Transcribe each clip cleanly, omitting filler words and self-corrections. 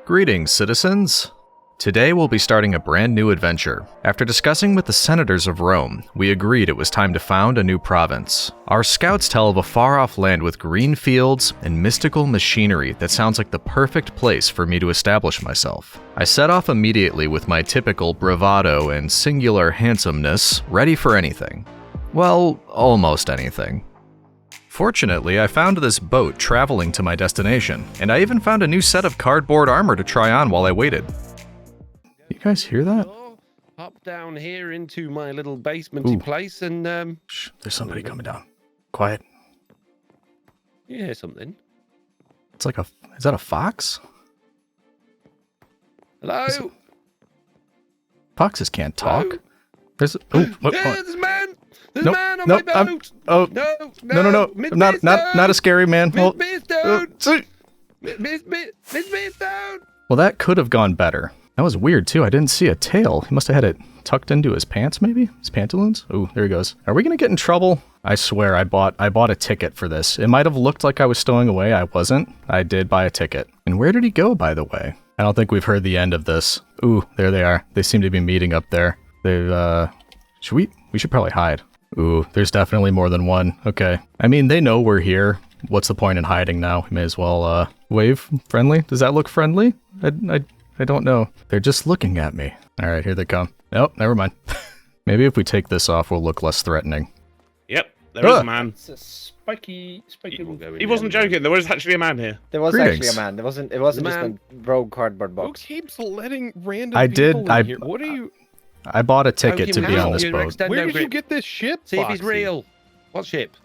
Greetings, citizens! Today we'll be starting a brand new adventure. After discussing with the senators of Rome, we agreed it was time to found a new province. Our scouts tell of a far-off land with green fields and mystical machinery that sounds like the perfect place for me to establish myself. I set off immediately with my typical bravado and singular handsomeness, ready for anything. Well, almost anything. Fortunately, I found this boat traveling to my destination, and I even found a new set of cardboard armor to try on while I waited. You guys hear that? Hop down here into my little basementy place and Shh, there's somebody coming down. Quiet. You hear something? It's like is that a fox? Hello? Foxes can't talk. Hello? There's There's a man! There's a man on my boat! No. I'm not a scary man. MrBeardstone! MrBeardstone! Well, that could have gone better. That was weird too. I didn't see a tail. He must have had it tucked into his pants, maybe? His pantaloons? Oh, there he goes. Are we gonna get in trouble? I swear I bought a ticket for this. It might have looked like I was stowing away. I wasn't. I did buy a ticket. And where did he go, by the way? I don't think we've heard the end of this. Ooh, there they are. They seem to be meeting up there. They've, we should probably hide. Ooh, there's definitely more than one. Okay. I mean, they know we're here. What's the point in hiding now? We may as well, wave friendly. Does that look friendly? I don't know. They're just looking at me. All right, here they come. Nope, never mind. Maybe if we take this off, we'll look less threatening. Yep, there is a man. It's a spiky. He wasn't joking. There was actually a man here. There was Greetings. actually a man. It wasn't just a rogue cardboard Who box. keeps letting random people in here? What are you? I bought a ticket to be on this You're boat. extendo Where did you grip. get this ship? See if he's Foxy? real. What ship?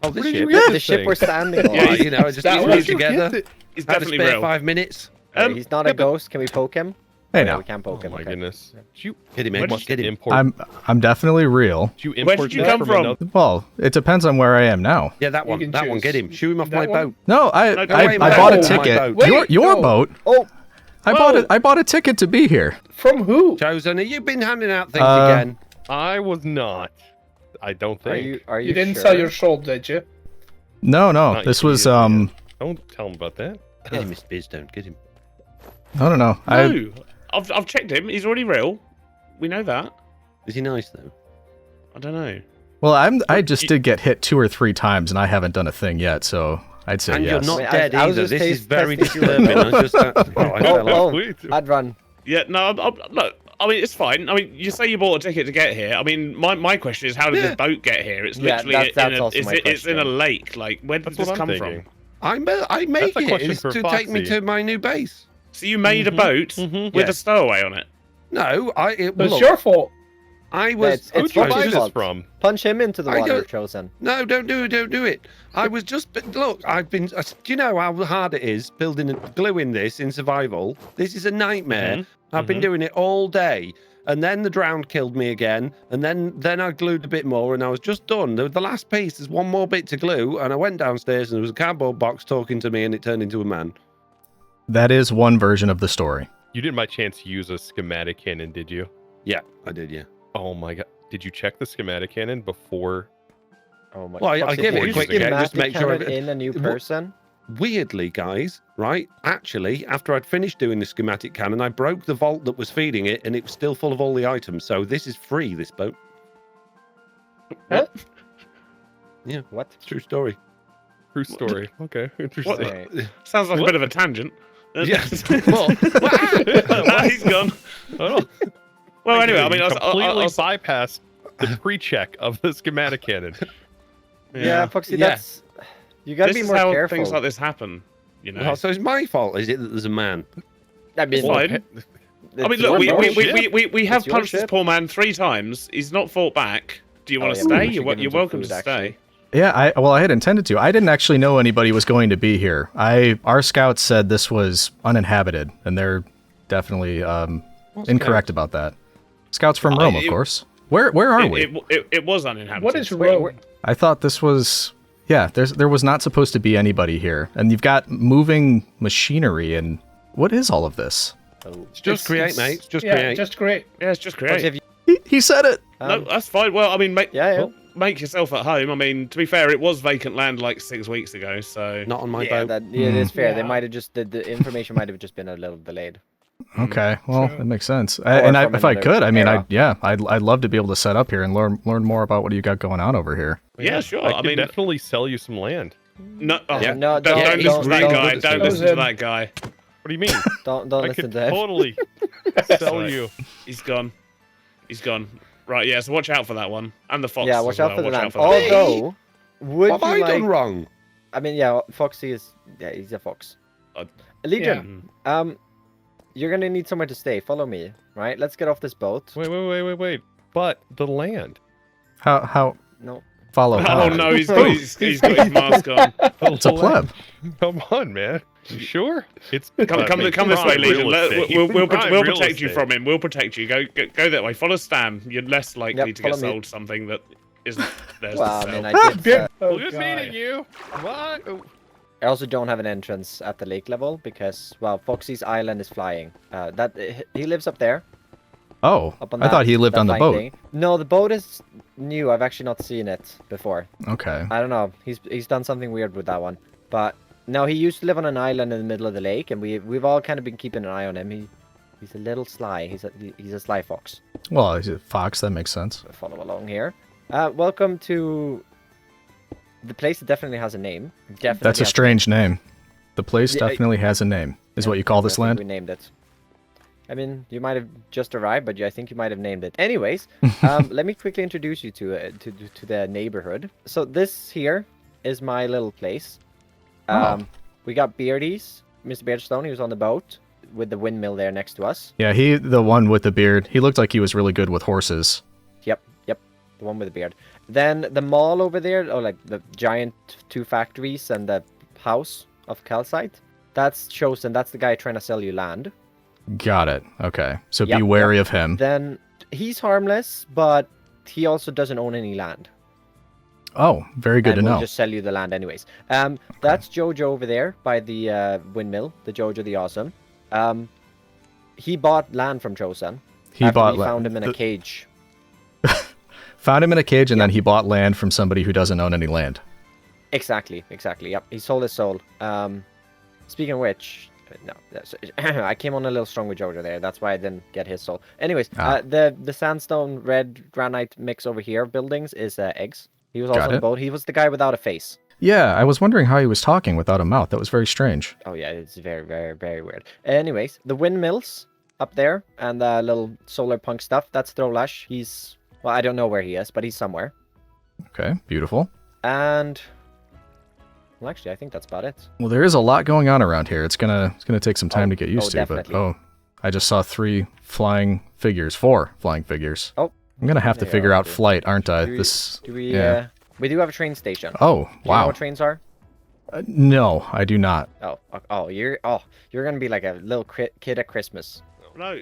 Oh, this Where did ship. you get The this ship thing? we're standing on. Yeah, you know, I just Where threw did it you get together. it? He's Had to definitely spare real. 5 minutes. Okay, he's not a ghost. Can we poke him? Hey, Oh, now. we can't poke Oh him. my Okay. goodness! Did you, Get him, Where Egg. did Get him. import? I'm definitely real. Did you Where import did you this come from? another- Well, it depends on where I am now. Yeah, that You one. can That one. choose. Get him. Shoo him off That my one? boat. No, I No, I, wait, I my bought a boat, my ticket. boat. Wait, Your no. boat. Oh, I bought a ticket to be here. from who? Chosen, have you been handing out things Uh, again? I was not. I don't think. Are you? You didn't sure? sell your soul, did you? No. Not This you, was Don't tell him about that. Get him, MrBeardstone. Get him. I don't know. No, I've checked him. He's already real. We know that. Is he nice though? I don't know. Well, I just did get hit 2 or 3 times, and I haven't done a thing yet, so I'd say And yes. you're not Wait, dead I was either. just This is very testing- disturbing. I just, I fell off. I'd run. Yeah, no, look. I mean, it's fine. I mean, you say you bought a ticket to get here. I mean, my question is, how did this boat get here? It's Yeah, literally that's also my it's in a question. lake. Like, where did That's this what I'm come thinking. from? I make That's a it question is for to take me Foxy. to my new base. So you made a boat with Yes. a stowaway on it. No, It's look, your fault. I was. It's Who'd you Foxy's buy this fault. from? Punch him into the I water, don't- Chosen. No, don't do it. I was just look. I've been. Do you know how hard it is building and gluing this in survival? This is a nightmare. I've been doing it all day, and then the drown killed me again, and then I glued a bit more, and I was just done. The last piece, there's one more bit to glue, and I went downstairs, and there was a cardboard box talking to me, and it turned into a man. That is one version of the story. You didn't by chance use a schematic cannon, did you? Yeah, I did. Yeah. Oh my god! Did you check the schematic cannon before? Oh my. Well, I Foxy, gave it a did you quick check just to make sure schematic in a new What- person. Weirdly, guys, right? Actually, after I'd finished doing the schematic cannon, I broke the vault that was feeding it, and it was still full of all the items. So this is free. This boat. What? Yeah, What? true story. True story. Okay, interesting. Okay. Sounds like a bit of a tangent. Yes. He's gone. Oh, Well, anyway, I mean, you I completely was, bypassed the pre-check of the schematic cannon. Yeah, Foxy, Yeah. that's. You gotta This be is more how careful. things like this happen. You know. Well, so it's my fault, is it, that there's a man? I mean, It's fine. I mean, it's look, your boat. we have It's your punched this ship. poor man 3 times. He's not fought back. Do you want to yeah, maybe stay? we should give him You're some welcome food, to actually. stay. Yeah, I had intended to. I didn't actually know anybody was going to be here. Our scouts said this was uninhabited, and they're definitely incorrect about that. Scouts from Rome, of course. Where are we? It was uninhabited. What is Rome? I thought this was... Yeah, there was not supposed to be anybody here. And you've got moving machinery, and what is all of this? It's just create, mate. It's just Yeah, create. just create. Yeah, it's just Foxy, great. have you- He said it. No, that's fine. Well, I mean, make yourself at home. I mean, to be fair, it was vacant land like 6 weeks ago, so... Not on my yeah, boat. it is fair. They Yeah. might have just the information might have just been a little delayed. Okay, well, Sure. that makes sense. from If I another could, I mean, era. I'd love to be able to set up here and learn more about what you got going on over here. Yeah, sure. I I could mean, definitely sell you some land. no, Yeah. No, don't listen to that don't guy. listen Don't to listen to him. that guy. What do you mean? Don't I listen could to him. totally sell you. He's gone. He's gone. Right, yeah, so watch out for that one. And the fox. Yeah, as watch well. out for the Watch land. out for that. Although, would What have you I done like? wrong? I mean, yeah, Foxy is. Yeah, he's a fox. Legion. You're gonna need somewhere to stay. Follow me. Right. Let's get off this boat. Wait. But the land. How No. follow? Oh how? no, he's got his mask on. It's a pleb. Come on, man. You sure? It's Come this way, prime Legion. real estate. We'll Prime we'll real protect you estate. from him. We'll protect you. Go that way. Follow Stam. You're less likely to get follow me. sold something that isn't theirs Well, to I sell. mean, I did. Oh, Good God. meeting you. What? I also don't have an entrance at the lake level because, well, Foxy's island is flying. He lives up there. Oh, Up on I thought he lived on the flying boat. thing. No, the boat is new. I've actually not seen it before. Okay. I don't know. He's done something weird with that one. But no, he used to live on an island in the middle of the lake, and we've all kind of been keeping an eye on him. He's a little sly. He's a sly fox. Well, he's a fox. That makes sense. Follow along here. Welcome to the place. That definitely has a name. Definitely That's a has strange name. The place Yeah, definitely has a name. Is what you call this I think land? We named it. I mean, you might have just arrived, but I think you might have named it. Anyways, let me quickly introduce you to the neighborhood. So this here is my little place. We got Beardy's, MrBeardstone. He was on the boat with the windmill there next to us. Yeah, the one with the beard. He looked like he was really good with horses. Yep, the one with the beard. Then the mall over there, like the giant 2 factories and the house of calcite. That's Chosen. That's the guy trying to sell you land. Got it. Okay. So Yep, be wary of him. Then he's harmless, but he also doesn't own any land. Oh, very good and to we'll know. just sell you the land anyways. That's Jojo over there by the windmill, the Jojo the Awesome. He bought land from Chosen. He after bought we found him in a cage. Found him in a cage, and then he bought land from somebody who doesn't own any land. Exactly. Yep, he sold his soul. Speaking of which, no, I came on a little strong with Jojo there. That's why I didn't get his soul. Anyways, the sandstone red granite mix over here of buildings is eggs. He was also Got on the it. boat. He was the guy without a face. Yeah, I was wondering how he was talking without a mouth. That was very strange. Oh yeah, it's very, very, very weird. Anyways, the windmills up there and the little solar punk stuff, that's Throlash. He's, well, I don't know where he is, but he's somewhere. Okay, beautiful. And, well, actually, I think that's about it. Well, there is a lot going on around here. It's gonna take some time to get used to. definitely. But I just saw 4 flying figures. Oh, I'm gonna have to They figure are out good. flight, aren't I? do we, yeah. we do have a train station. Oh, Do you know wow. what trains are? No, I do not. You're gonna be like a little kid at Christmas. No,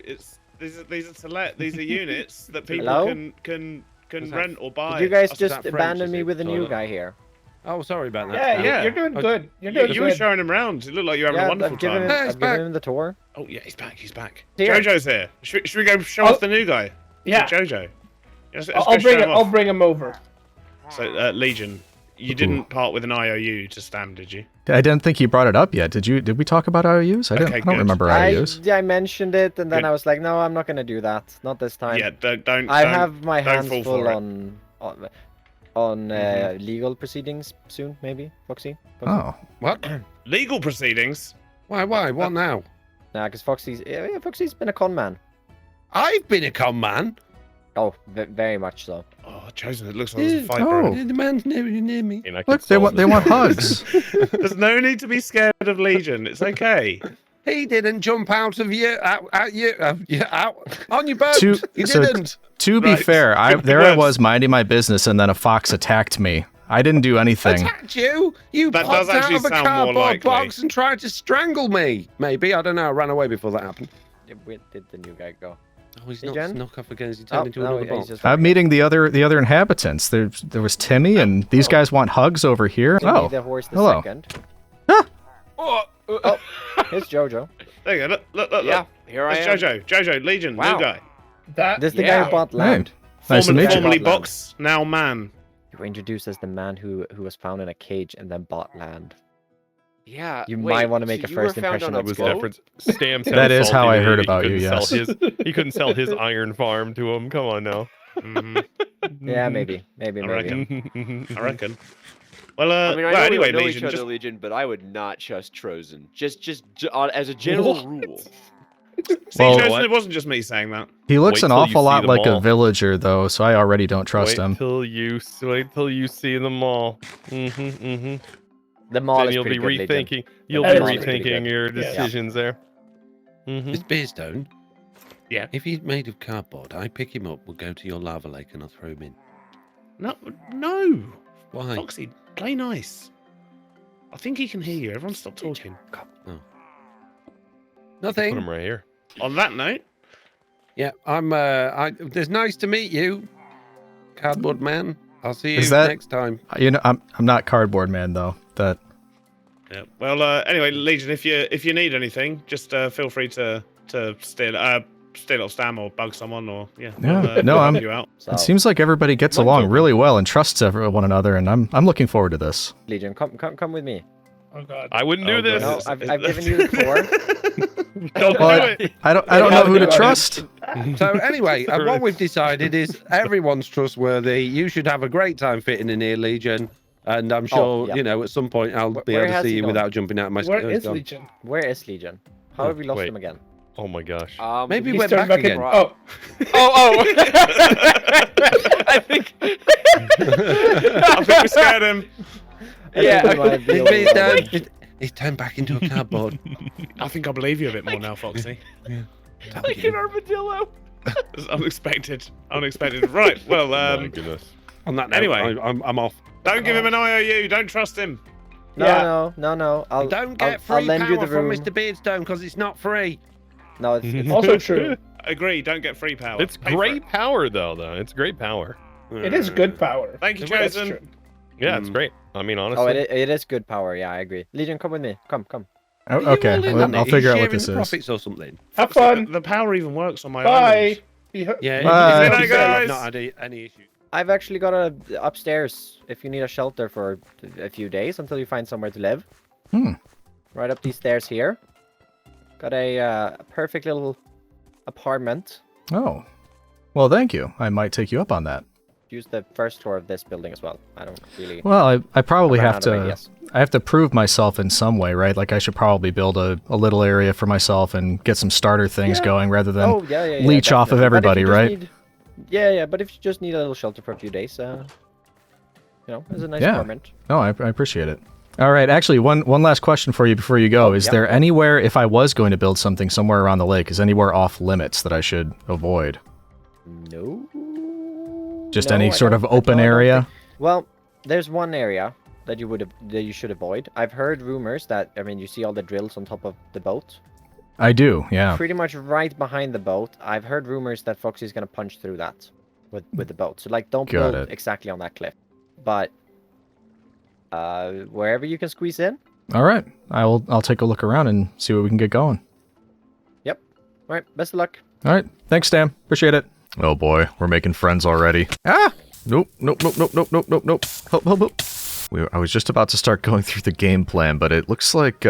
these are to let. These are units that people Hello? can that- rent or buy. Did you guys That's just that French, abandon is me it? with a new Toilet. guy here? Oh, sorry about that. Yeah, Yeah. you're doing good. You're You, doing you were good. showing him around. It looked like you were having a wonderful I've given time. him, Hey, he's I've given back. him the tour. Oh yeah, he's back. He's back. Here. Jojo's here. Should we go show Oh. off the new guy? Yeah, Jojo. Let's go I'll show bring him it. I'll off. bring him over. So Legion, you didn't part with an IOU to Stam, did you? I didn't think you brought it up yet. Did we talk about IOUs? I Okay, don't good. remember IOUs. I mentioned it, and then Good. I was like, no, I'm not gonna do that. Not this time. Yeah, don't. I don't- have my don't hands fall full for it. on legal proceedings soon, maybe. Foxy. Oh, What? legal proceedings. Why? What now? Nah, because Foxy's Foxy's been a con man. I've been a con man. Oh, very much so. Oh, Chosen, it looks like there's a fight, Oh. bro. The man's never near me. And I could look, they solve want this. hugs. There's no need to be scared of Legion. It's okay. He didn't jump out of you, out on your boat. To- he so- didn't. To be Right. fair, I Words. was minding my business, and then a fox attacked me. I didn't do anything. Attacked you? You That popped does out actually of a sound more cardboard likely. box and tried to strangle me. Maybe, I don't know. I ran away before that happened. Where did the new guy go? Oh, he's Hey, not Jen? snuck off again. He turned into another he's box. just I'm meeting the other inhabitants. There was Timmy, and these guys want hugs over here. Timmy Oh, the horse the hello. second. Oh, Here's Jojo. there you go. Look. Yeah, here I It's am. Jojo, Legion, Wow. new guy. That This is the guy who bought land. Nice to meet you. Formerly Land. box, now man. You were introduced as the man who was found in a cage and then bought land. Yeah. You wait, might wanna make so a you were first found impression on a It was boat? different. Stam That is how I heard about you, He yes. couldn't sell his iron farm to him. Come on now. Mhm, Yeah, maybe. I reckon. Mhm. I reckon. Well, I mean, I well, know anyway, we know each Legion, other, just Legion, but I would not trust Chosen. Just as a general rule. see, Well, Chosen, it wasn't just me saying that. He looks Wait an till you awful see lot them like a all. villager, though, so I already don't trust wait him. Till you see them all. Mm-hmm. The mall Then is you'll pretty be good, Legion. rethinking. You'll The be mall is pretty rethinking good. your Yeah. decisions there. Mm-hmm. Mr. Beardstone. Yeah. If he's made of cardboard, I pick him up, we'll go to your lava lake and I'll throw him in. No. Why? Foxy, play nice. I think he can hear you. Everyone stop talking. Nothing. Put them right here. On that note, Yeah, there's nice to meet you, cardboard man. I'll see you Is that- next time. You know, I'm not cardboard man though. That yeah. Well, anyway, Legion, if you need anything, just feel free to steal off Stam or bug someone or Yeah, we'll, no, we'll I'm- help you out. So, it seems like everybody gets Mine's along open. really well and trusts one another, and I'm looking forward to this. Legion, come with me. Oh god. I wouldn't do Oh, this. No, This is- I've given you the floor. Don't Well, do it. I don't know who to Yeah. trust. So anyway, what we've decided is everyone's trustworthy. You should have a great time fitting in here, Legion. And I'm sure, yeah. you know, at some point I'll be Where able to has see he you gone? without jumping out of my Where he's is gone. Legion? Where is Legion? How have we lost Wait. him again? Oh my gosh. Maybe He's we're turned back in. again. Oh. I think. I think we scared him. Yeah, I think we might be He's over been the down. line. He's turned back into a cardboard. I think I believe you a bit more now, Foxy. Like an armadillo. It's unexpected. Unexpected. Right. Well, My goodness. On that note, Anyway. I'm off. don't give him an IOU. Don't trust him. No. I'll Don't get I'll free lend you power the from room. Mr. Beardstone because it's not free. No, it's Also true. Agree. Don't get free power. It's Pay for great it. power, though. It's great power. It is good power. Thank you, That's Chosen. true. Yeah, it's Mm. great. I mean, honestly. Oh, it is good power. Yeah, I agree. Legion, come with me. Come. Oh, Are you okay, all in well, on it? I'll Are you figure out what sharing this the is. profits or something. Have Foxy, fun. The power even works on my Bye. island. Yeah, Bye. it's Good night, guys. not had any issue. I've actually got a upstairs if you need a shelter for a few days until you find somewhere to live. Right up these stairs here. Got a perfect little apartment. Oh, well, thank you. I might take you up on that. Use the first floor of this building as well. I don't really. Well, I probably run have out of to. ideas. I have to prove myself in some way, right? Like I should probably build a little area for myself and get some starter things Yeah. going rather than Oh yeah, leech off of definitely. But if everybody, you just right? need- Yeah, but if you just need a little shelter for a few days, you know, it's a nice Yeah. apartment. No, I appreciate it. All right, actually, one last question for you before you go. Is yeah. there anywhere, if I was going to build something somewhere around the lake, is anywhere off limits that I should avoid? No. Just No, any I sort don't- of open I don't area? think- Well, there's one area that you should avoid. I've heard rumors that you see all the drills on top of the boat. I do, yeah. Pretty much right behind the boat. I've heard rumors that Foxy's gonna punch through that with the boat. So like, don't Got build it. exactly on that cliff, but wherever you can squeeze in. All right, I'll take a look around and see what we can get going. Yep. All right. Best of luck. All right, thanks, Stam. Appreciate it. Oh boy, we're making friends already. Ah! Nope. Help. I was just about to start going through the game plan, but it looks like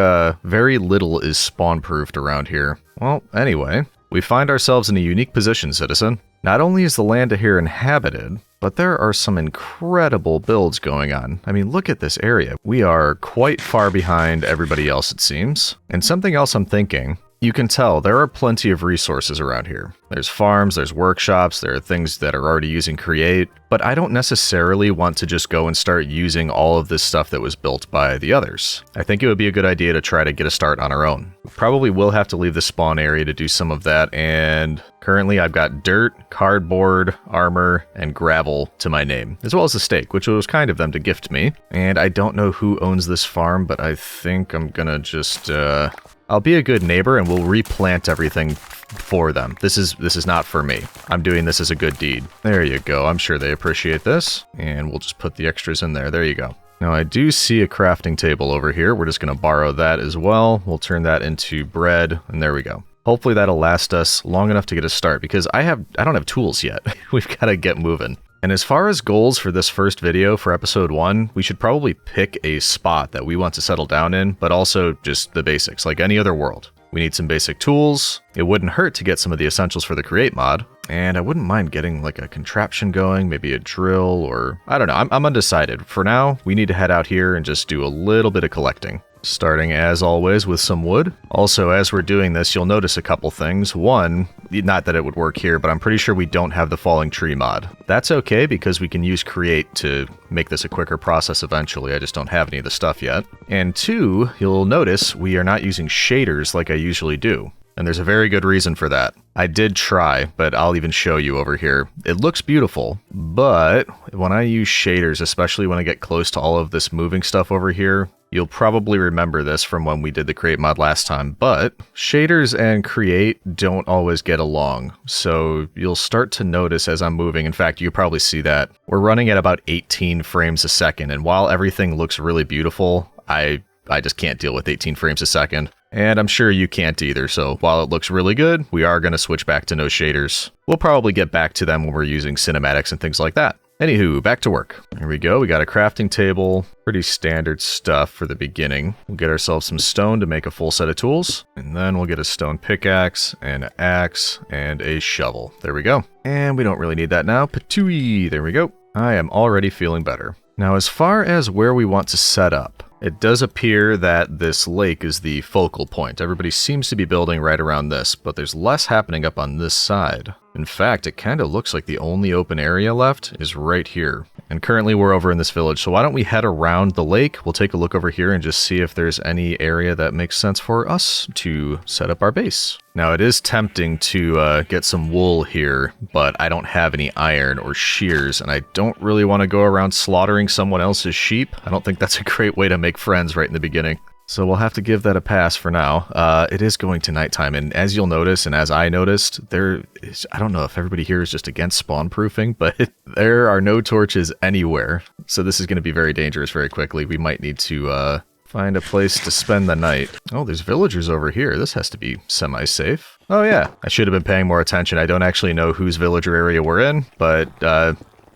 very little is spawn-proofed around here. Well, anyway, we find ourselves in a unique position, citizen. Not only is the land here inhabited, but there are some incredible builds going on. I mean, look at this area. We are quite far behind everybody else, it seems. And something else I'm thinking, you can tell there are plenty of resources around here. There's farms, there's workshops, there are things that are already using Create, but I don't necessarily want to just go and start using all of this stuff that was built by the others. I think it would be a good idea to try to get a start on our own. We probably will have to leave the spawn area to do some of that, and currently I've got dirt, cardboard, armor, and gravel to my name, as well as a steak, which was kind of them to gift me. And I don't know who owns this farm, but I think I'm gonna just, I'll be a good neighbor and we'll replant everything for them. This is not for me. I'm doing this as a good deed. There you go. I'm sure they appreciate this. And we'll just put the extras in there. There you go. Now I do see a crafting table over here. We're just going to borrow that as well. We'll turn that into bread. And there we go. Hopefully that'll last us long enough to get a start, because I don't have tools yet. We've got to get moving. And as far as goals for this first video for episode 1, we should probably pick a spot that we want to settle down in, but also just the basics, like any other world. We need some basic tools. It wouldn't hurt to get some of the essentials for the create mod. And I wouldn't mind getting like a contraption going, maybe a drill, or I don't know. I'm undecided. For now, we need to head out here and just do a little bit of collecting. Starting as always with some wood. Also, as we're doing this, you'll notice a couple things. One, not that it would work here, but I'm pretty sure we don't have the falling tree mod. That's okay because we can use create to make this a quicker process eventually. I just don't have any of the stuff yet. And 2, you'll notice we are not using shaders like I usually do. And there's a very good reason for that. I did try, but I'll even show you over here. It looks beautiful, but when I use shaders, especially when I get close to all of this moving stuff over here, you'll probably remember this from when we did the create mod last time, but shaders and create don't always get along. So you'll start to notice as I'm moving, in fact, you probably see that we're running at about 18 frames a second. And while everything looks really beautiful, I just can't deal with 18 frames a second. And I'm sure you can't either, so while it looks really good, we are going to switch back to no shaders. We'll probably get back to them when we're using cinematics and things like that. Anywho, back to work. Here we go, we got a crafting table, pretty standard stuff for the beginning. We'll get ourselves some stone to make a full set of tools, and then we'll get a stone pickaxe, an axe, and a shovel. There we go. And we don't really need that now. Patooey, there we go. I am already feeling better. Now, as far as where we want to set up, it does appear that this lake is the focal point. Everybody seems to be building right around this, but there's less happening up on this side. In fact, it kind of looks like the only open area left is right here. And currently we're over in this village, so why don't we head around the lake? We'll take a look over here and just see if there's any area that makes sense for us to set up our base. Now, it is tempting to get some wool here, but I don't have any iron or shears, and I don't really want to go around slaughtering someone else's sheep. I don't think that's a great way to make friends right in the beginning. So we'll have to give that a pass for now. It is going to nighttime, and as you'll notice, and as I noticed, I don't know if everybody here is just against spawn proofing, but there are no torches anywhere. So this is going to be very dangerous very quickly. We might need to find a place to spend the night. Oh, there's villagers over here. This has to be semi-safe. Oh yeah, I should have been paying more attention. I don't actually know whose villager area we're in, but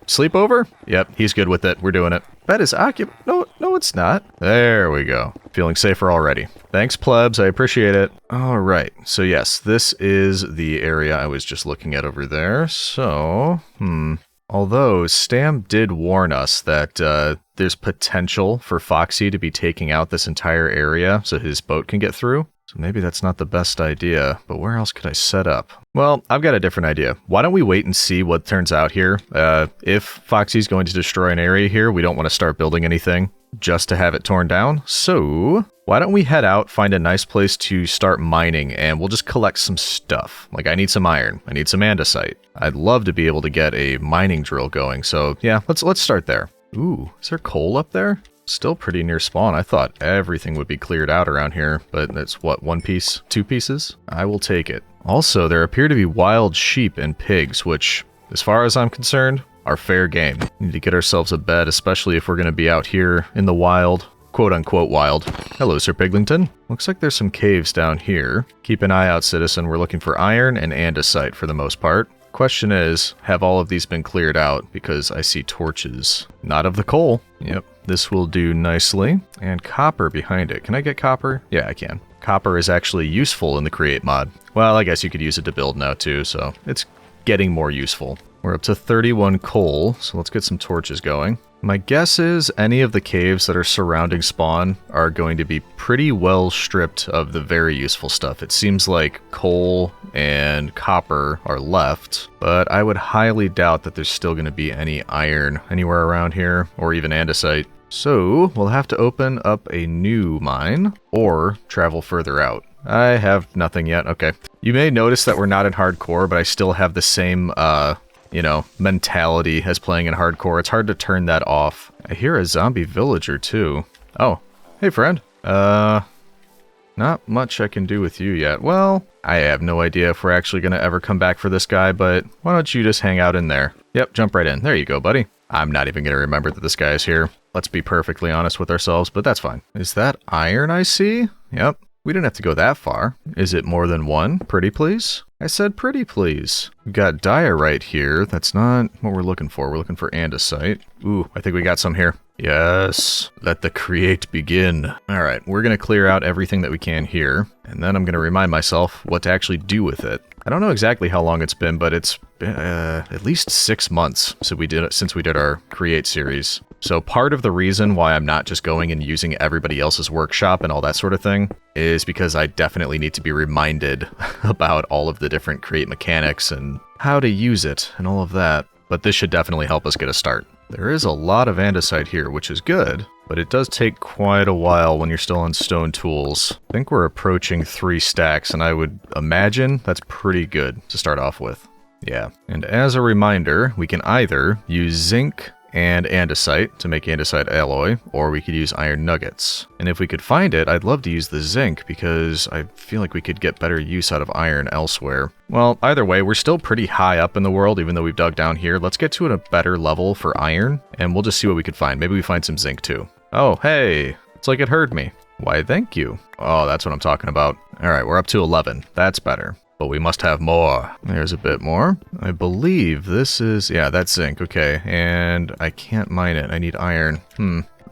sleepover? Yep, he's good with it. We're doing it. Bed is occupied. No, it's not. There we go. Feeling safer already. Thanks, plebs. I appreciate it. All right. So yes, this is the area I was just looking at over there. So, although Stam did warn us that there's potential for Foxy to be taking out this entire area so his boat can get through. So maybe that's not the best idea, but where else could I set up? Well, I've got a different idea. Why don't we wait and see what turns out here? If Foxy's going to destroy an area here, we don't want to start building anything just to have it torn down. So why don't we head out, find a nice place to start mining, and we'll just collect some stuff. Like, I need some iron. I need some andesite. I'd love to be able to get a mining drill going. So yeah, let's start there. Ooh, is there coal up there? Still pretty near spawn. I thought everything would be cleared out around here, but that's what, 1 piece, 2 pieces? I will take it. Also, there appear to be wild sheep and pigs, which, as far as I'm concerned, are fair game. We need to get ourselves a bed, especially if we're going to be out here in the wild. Quote-unquote wild. Hello, Sir Piglington. Looks like there's some caves down here. Keep an eye out, citizen. We're looking for iron and andesite for the most part. Question is, have all of these been cleared out? Because I see torches. Not of the coal. Yep, this will do nicely. And copper behind it. Can I get copper? Yeah, I can. Copper is actually useful in the create mod. Well, I guess you could use it to build now too, so it's getting more useful. We're up to 31 coal, so let's get some torches going. My guess is any of the caves that are surrounding spawn are going to be pretty well stripped of the very useful stuff. It seems like coal and copper are left, but I would highly doubt that there's still going to be any iron anywhere around here, or even andesite. So we'll have to open up a new mine, or travel further out. I have nothing yet. Okay. You may notice that we're not in hardcore, but I still have the same, mentality as playing in hardcore. It's hard to turn that off. I hear a zombie villager too. Oh, hey friend. Not much I can do with you yet. Well, I have no idea if we're actually going to ever come back for this guy, but why don't you just hang out in there? Yep, jump right in. There you go, buddy. I'm not even going to remember that this guy is here. Let's be perfectly honest with ourselves, but that's fine. Is that iron I see? Yep. We didn't have to go that far. Is it more than one? Pretty please? I said pretty please. We've got diorite here. That's not what we're looking for. We're looking for andesite. Ooh, I think we got some here. Yes. Let the create begin. All right, we're going to clear out everything that we can here. And then I'm going to remind myself what to actually do with it. I don't know exactly how long it's been, but it's been at least 6 months since we did our create series. So part of the reason why I'm not just going and using everybody else's workshop and all that sort of thing is because I definitely need to be reminded about all of the different create mechanics and how to use it and all of that. But this should definitely help us get a start. There is a lot of andesite here, which is good, but it does take quite a while when you're still on stone tools. I think we're approaching 3 stacks, and I would imagine that's pretty good to start off with. Yeah, and as a reminder, we can either use zinc and andesite to make andesite alloy, or we could use iron nuggets. And if we could find it, I'd love to use the zinc because I feel like we could get better use out of iron elsewhere. Well, either way, we're still pretty high up in the world, even though we've dug down here. Let's get to a better level for iron, and we'll just see what we could find. Maybe we find some zinc too. Oh, hey, it's like it heard me. Why, thank you. Oh, that's what I'm talking about. All right, we're up to 11. That's better. But we must have more. There's a bit more. I believe this is, yeah, that's zinc. Okay, and I can't mine it. I need iron.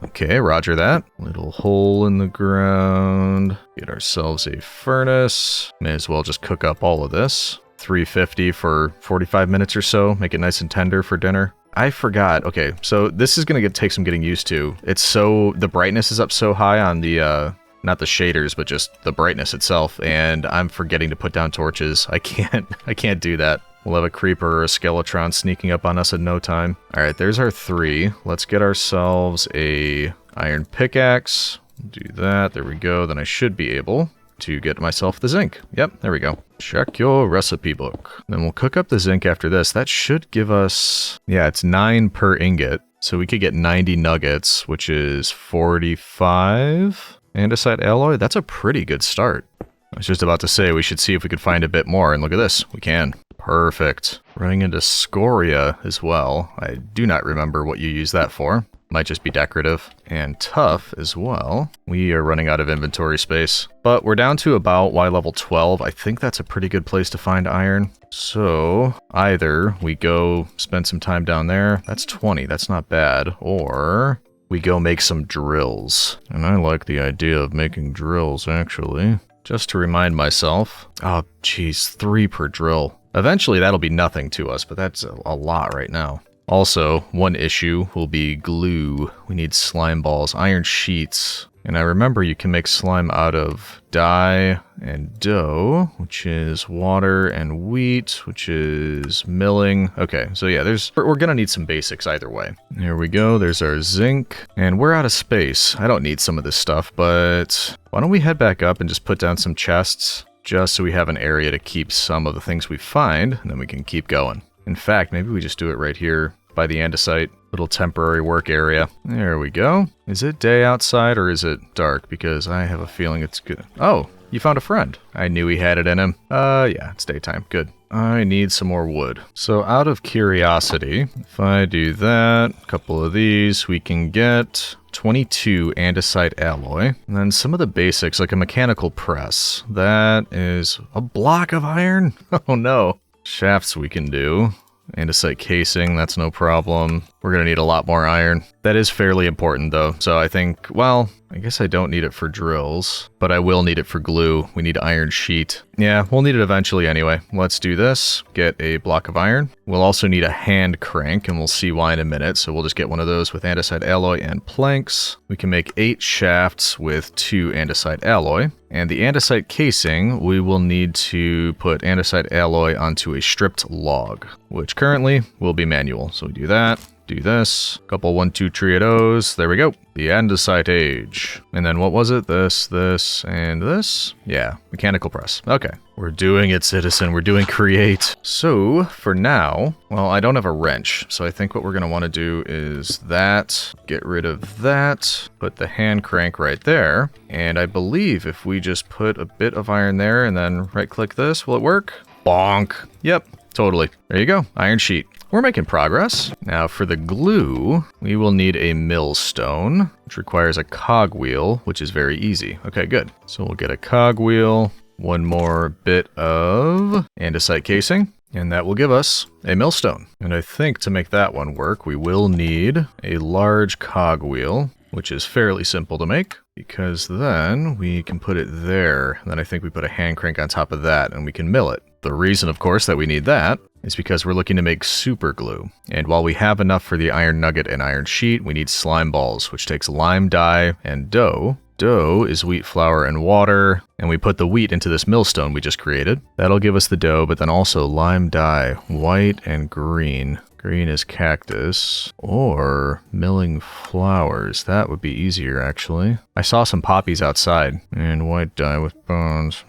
Okay, roger that. Little hole in the ground. Get ourselves a furnace. May as well just cook up all of this. 350 for 45 minutes or so. Make it nice and tender for dinner. I forgot. Okay, so this is gonna take some getting used to. The brightness is up so high on the, not the shaders, but just the brightness itself, and I'm forgetting to put down torches. I can't do that. We'll have a creeper or a skeletron sneaking up on us in no time. All right, there's our 3. Let's get ourselves a iron pickaxe. Do that, there we go. Then I should be able to get myself the zinc. Yep, there we go. Check your recipe book. Then we'll cook up the zinc after this. That should give us, yeah, it's 9 per ingot. So we could get 90 nuggets, which is 45 andesite alloy. That's a pretty good start. I was just about to say we should see if we could find a bit more, and look at this. We can. Perfect. Running into scoria as well. I do not remember what you use that for. Might just be decorative. And tough as well. We are running out of inventory space. But we're down to about Y level 12. I think that's a pretty good place to find iron. So either we go spend some time down there. That's 20. That's not bad. Or we go make some drills. And I like the idea of making drills, actually. Just to remind myself. Oh, geez, 3 per drill. Eventually that'll be nothing to us, but that's a lot right now. Also, one issue will be glue. We need slime balls, iron sheets. And I remember you can make slime out of dye and dough, which is water, and wheat, which is milling. Okay, so yeah, we're gonna need some basics either way. Here we go, there's our zinc. And we're out of space. I don't need some of this stuff, but why don't we head back up and just put down some chests, just so we have an area to keep some of the things we find, and then we can keep going. In fact, maybe we just do it right here by the andesite. Little temporary work area. There we go. Is it day outside or is it dark? Because I have a feeling it's good. Oh, you found a friend. I knew he had it in him. Yeah, it's daytime. Good. I need some more wood. So out of curiosity, if I do that, a couple of these, we can get 22 andesite alloy. And then some of the basics, like a mechanical press. That is a block of iron? Oh no. Shafts we can do. Andesite casing, that's no problem. We're gonna need a lot more iron. That is fairly important though, so I think, well, I guess I don't need it for drills, but I will need it for glue. We need iron sheet. Yeah, we'll need it eventually anyway. Let's do this. Get a block of iron. We'll also need a hand crank, and we'll see why in a minute, so we'll just get one of those with andesite alloy and planks. We can make 8 shafts with 2 andesite alloy. And the andesite casing, we will need to put andesite alloy onto a stripped log, which currently will be manual. So we do that. Do this. Couple 1, 2 triados. There we go. The andesite age. And then what was it? This, and this? Yeah, mechanical press. Okay. We're doing it, citizen. We're doing create. So, for now, well, I don't have a wrench. So I think what we're going to want to do is that. Get rid of that. Put the hand crank right there. And I believe if we just put a bit of iron there and then right-click this, will it work? Bonk. Yep, totally. There you go. Iron sheet. we're making progress. Now for the glue, we will need a millstone, which requires a cogwheel, which is very easy. Okay, good. So we'll get a cogwheel, one more bit of andesite casing, and that will give us a millstone. And I think to make that one work, we will need a large cogwheel, which is fairly simple to make, because then we can put it there. And then I think we put a hand crank on top of that, and we can mill it. The reason, of course, that we need that is because we're looking to make super glue. And while we have enough for the iron nugget and iron sheet, we need slime balls, which takes lime dye and dough. Dough is wheat flour and water, and we put the wheat into this millstone we just created. That'll give us the dough, but then also lime dye, white and green. Green is cactus, or milling flowers. That would be easier, actually. I saw some poppies outside, and white dye with bones.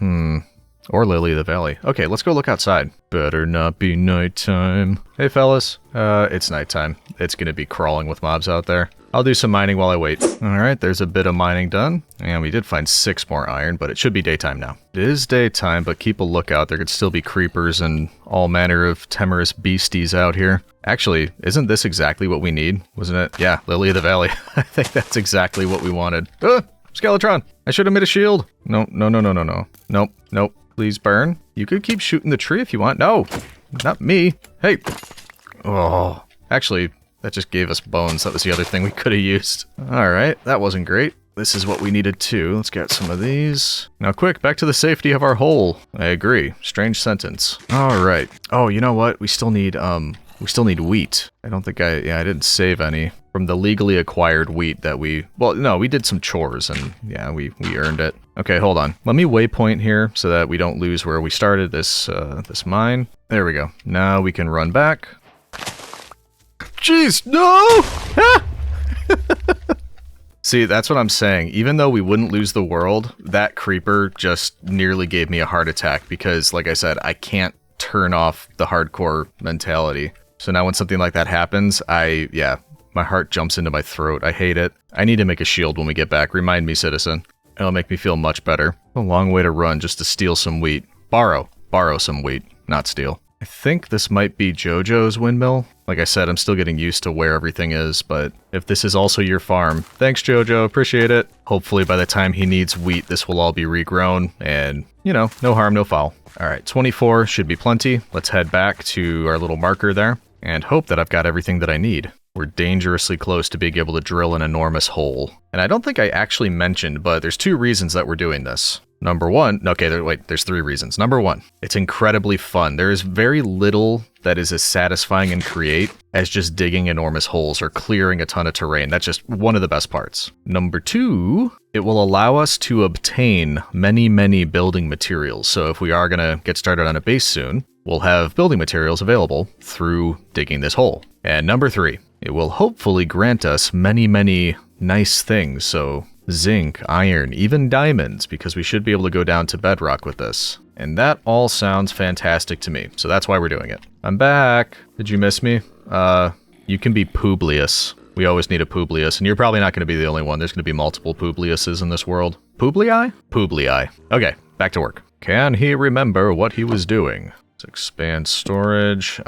Or lily of the valley. Okay, let's go look outside. Better not be nighttime. Hey, fellas. It's nighttime. It's gonna be crawling with mobs out there. I'll do some mining while I wait. Alright, there's a bit of mining done. And we did find 6 more iron, but it should be daytime now. It is daytime, but keep a lookout. There could still be creepers and all manner of timorous beasties out here. Actually, isn't this exactly what we need? Wasn't it? Yeah, lily of the valley. I think that's exactly what we wanted. Skeletron! I should have made a shield! No. Nope. Please burn. You could keep shooting the tree if you want. No! Not me. Hey! Oh. Actually, that just gave us bones. That was the other thing we could have used. Alright, that wasn't great. This is what we needed too. Let's get some of these. Now quick, back to the safety of our hole. I agree. Strange sentence. Alright. Oh, you know what? We still need wheat. I don't think I didn't save any from the legally acquired wheat that we did some chores and yeah, we earned it. Okay, hold on. Let me waypoint here so that we don't lose where we started this mine. There we go. Now we can run back. Jeez, no! See, that's what I'm saying. Even though we wouldn't lose the world, that creeper just nearly gave me a heart attack because, like I said, I can't turn off the hardcore mentality. So now when something like that happens, my heart jumps into my throat. I hate it. I need to make a shield when we get back. Remind me, citizen. It'll make me feel much better. A long way to run just to steal some wheat. Borrow some wheat, not steal. I think this might be Jojo's windmill. Like I said, I'm still getting used to where everything is, but if this is also your farm, thanks Jojo, appreciate it. Hopefully by the time he needs wheat, this will all be regrown and, no harm, no foul. All right, 24 should be plenty. Let's head back to our little marker there and hope that I've got everything that I need. We're dangerously close to being able to drill an enormous hole. And I don't think I actually mentioned, but there's 2 reasons that we're doing this. Number 1, there's 3 reasons. Number 1, it's incredibly fun. There is very little that is as satisfying and create as just digging enormous holes or clearing a ton of terrain. That's just one of the best parts. Number 2, it will allow us to obtain many building materials. So if we are gonna get started on a base soon, we'll have building materials available through digging this hole. And number 3, it will hopefully grant us many nice things. So zinc, iron, even diamonds, because we should be able to go down to bedrock with this. And that all sounds fantastic to me, so that's why we're doing it. I'm back. Did you miss me? You can be Publius. We always need a Publius, and you're probably not going to be the only one. There's going to be multiple Publiuses in this world. Publii? Publii. Okay, back to work. Can he remember what he was doing? Let's expand storage.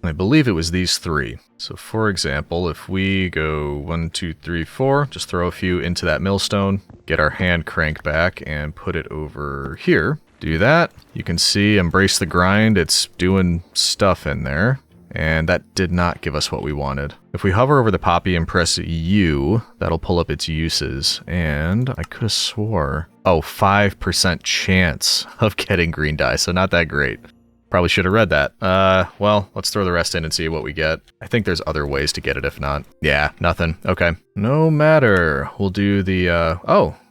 I believe it was these 3. So for example, if we go 1, 2, 3, 4, just throw a few into that millstone, get our hand crank back and put it over here. Do that. You can see, embrace the grind. It's doing stuff in there. And that did not give us what we wanted. If we hover over the poppy and press U, that'll pull up its uses. And I could have swore, 5% chance of getting green dye. So not that great. Probably should have read that. Well, let's throw the rest in and see what we get. I think there's other ways to get it if not. Yeah, nothing. Okay. No matter. We'll do the,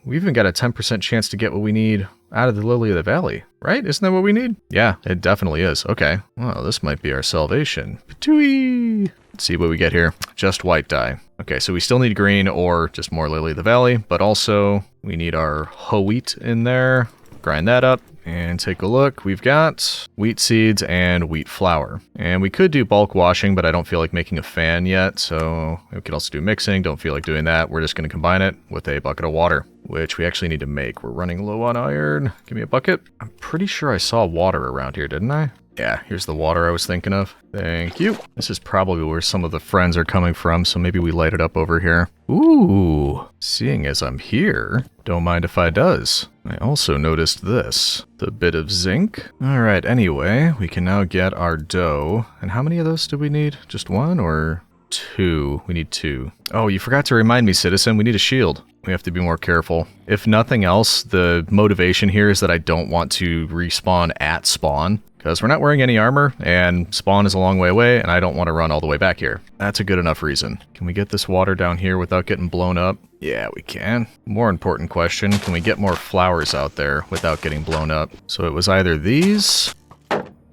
we even got a 10% chance to get what we need out of the Lily of the Valley, right? Isn't that what we need? Yeah, it definitely is. Okay. Well, this might be our salvation. Patooey! Let's see what we get here. Just white dye. Okay, so we still need green or just more Lily of the Valley, but also we need our wheat in there. Grind that up. And take a look, we've got wheat seeds and wheat flour. And we could do bulk washing, but I don't feel like making a fan yet, so we could also do mixing, don't feel like doing that. We're just going to combine it with a bucket of water, which we actually need to make. We're running low on iron. Give me a bucket. I'm pretty sure I saw water around here, didn't I? Yeah, here's the water I was thinking of. Thank you. This is probably where some of the friends are coming from, so maybe we light it up over here. Ooh, seeing as I'm here, don't mind if I does. I also noticed this, the bit of zinc. All right, anyway, we can now get our dough. And how many of those do we need? Just one or 2? We need 2. Oh, you forgot to remind me, citizen, we need a shield. We have to be more careful. If nothing else, the motivation here is that I don't want to respawn at spawn, because we're not wearing any armor, and spawn is a long way away, and I don't want to run all the way back here. That's a good enough reason. Can we get this water down here without getting blown up? Yeah, we can. More important question, can we get more flowers out there without getting blown up? So it was either these...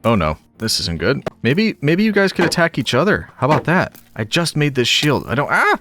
Oh no, this isn't good. Maybe you guys could attack each other. How about that? I just made this shield. Ah!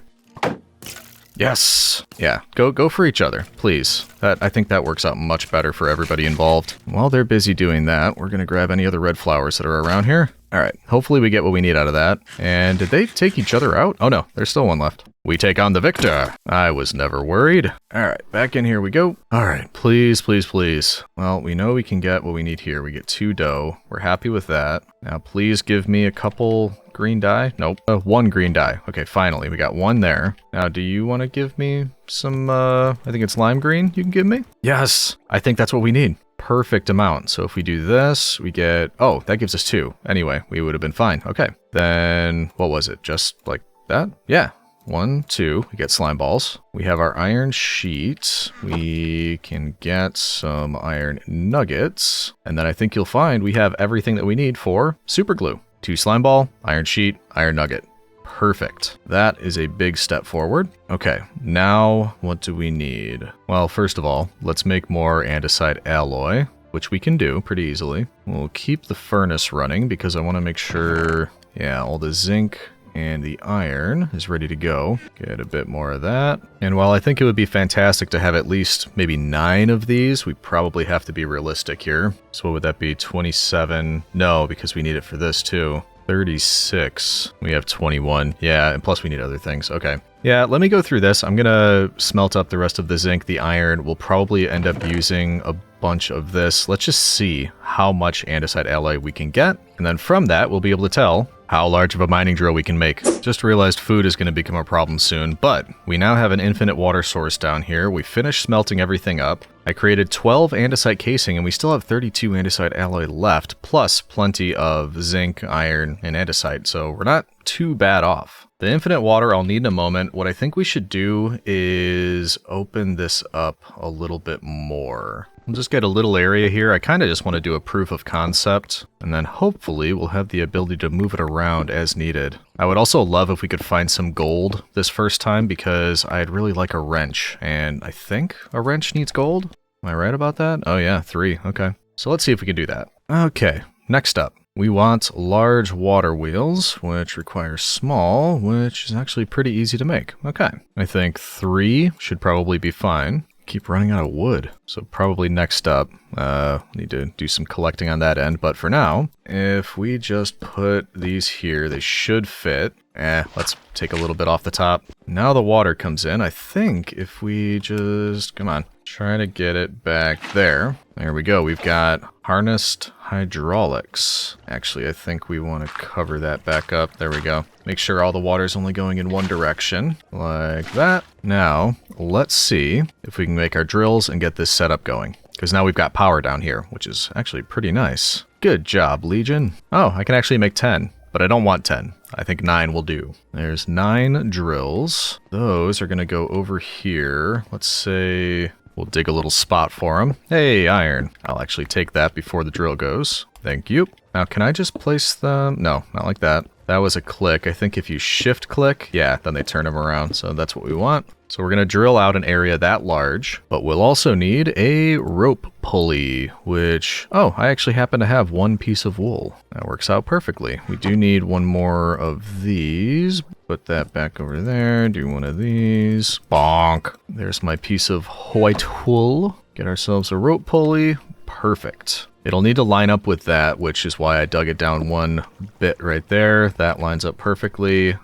Yes. Yeah, go for each other, please. I think that works out much better for everybody involved. While they're busy doing that, we're gonna grab any other red flowers that are around here. All right, hopefully we get what we need out of that. And did they take each other out? Oh no, there's still one left. We take on the victor. I was never worried. All right, back in here we go. All right, please, please, please. Well, we know we can get what we need here. We get 2 dough. We're happy with that. Now, please give me a couple green dye. Nope, 1 green dye. Okay, finally, we got 1 there. Now, do you want to give me some, I think it's lime green you can give me? Yes, I think that's what we need. Perfect amount. So if we do this, we get, oh, that gives us 2. Anyway, we would have been fine. Okay, then what was it? Just like that? Yeah. 1, 2, we get slime balls. We have our iron sheet. We can get some iron nuggets. And then I think you'll find we have everything that we need for super glue. 2 slime ball, iron sheet, iron nugget. Perfect. That is a big step forward. Okay, now what do we need? Well, first of all, let's make more andesite alloy, which we can do pretty easily. We'll keep the furnace running because I want to make sure, yeah, all the zinc and the iron is ready to go. Get a bit more of that. And while I think it would be fantastic to have at least maybe 9 of these, we probably have to be realistic here. So what would that be? 27? No, because we need it for this too. 36. We have 21. Yeah, and plus we need other things. Okay. Yeah, let me go through this. I'm gonna smelt up the rest of the zinc, the iron. We'll probably end up using a bunch of this. Let's just see how much andesite alloy we can get. And then from that, we'll be able to tell how large of a mining drill we can make. Just realized food is going to become a problem soon, but we now have an infinite water source down here. We finished smelting everything up. I created 12 andesite casing, and we still have 32 andesite alloy left, plus plenty of zinc, iron, and andesite, so we're not too bad off. The infinite water I'll need in a moment. What I think we should do is open this up a little bit more. We'll just get a little area here. I kind of just want to do a proof of concept, and then hopefully we'll have the ability to move it around as needed. I would also love if we could find some gold this first time, because I'd really like a wrench, and I think a wrench needs gold. Am I right about that? Oh yeah, 3. Okay. So let's see if we can do that. Okay, next up. We want large water wheels, which requires small, which is actually pretty easy to make. Okay. I think 3 should probably be fine. Keep running out of wood. So probably next up, need to do some collecting on that end. But for now, if we just put these here, they should fit. Let's take a little bit off the top. Now the water comes in. I think if we just, come on, try to get it back there. There we go. We've got harnessed hydraulics. Actually, I think we want to cover that back up. There we go. Make sure all the water's only going in one direction, like that. Now, let's see if we can make our drills and get this setup going. Because now we've got power down here, which is actually pretty nice. Good job, Legion. Oh, I can actually make 10, but I don't want 10. I think 9 will do. There's 9 drills. Those are going to go over here. Let's say we'll dig a little spot for them. Hey, iron. I'll actually take that before the drill goes. Thank you. Now, can I just place them? No, not like that. That was a click. I think if you shift click, yeah, then they turn them around. So that's what we want. So we're going to drill out an area that large, but we'll also need a rope pulley, which, oh, I actually happen to have 1 piece of wool. That works out perfectly. We do need 1 more of these. Put that back over there. Do 1 of these. Bonk. There's my piece of white wool. Get ourselves a rope pulley. Perfect. It'll need to line up with that, which is why I dug it down 1 bit right there. That lines up perfectly.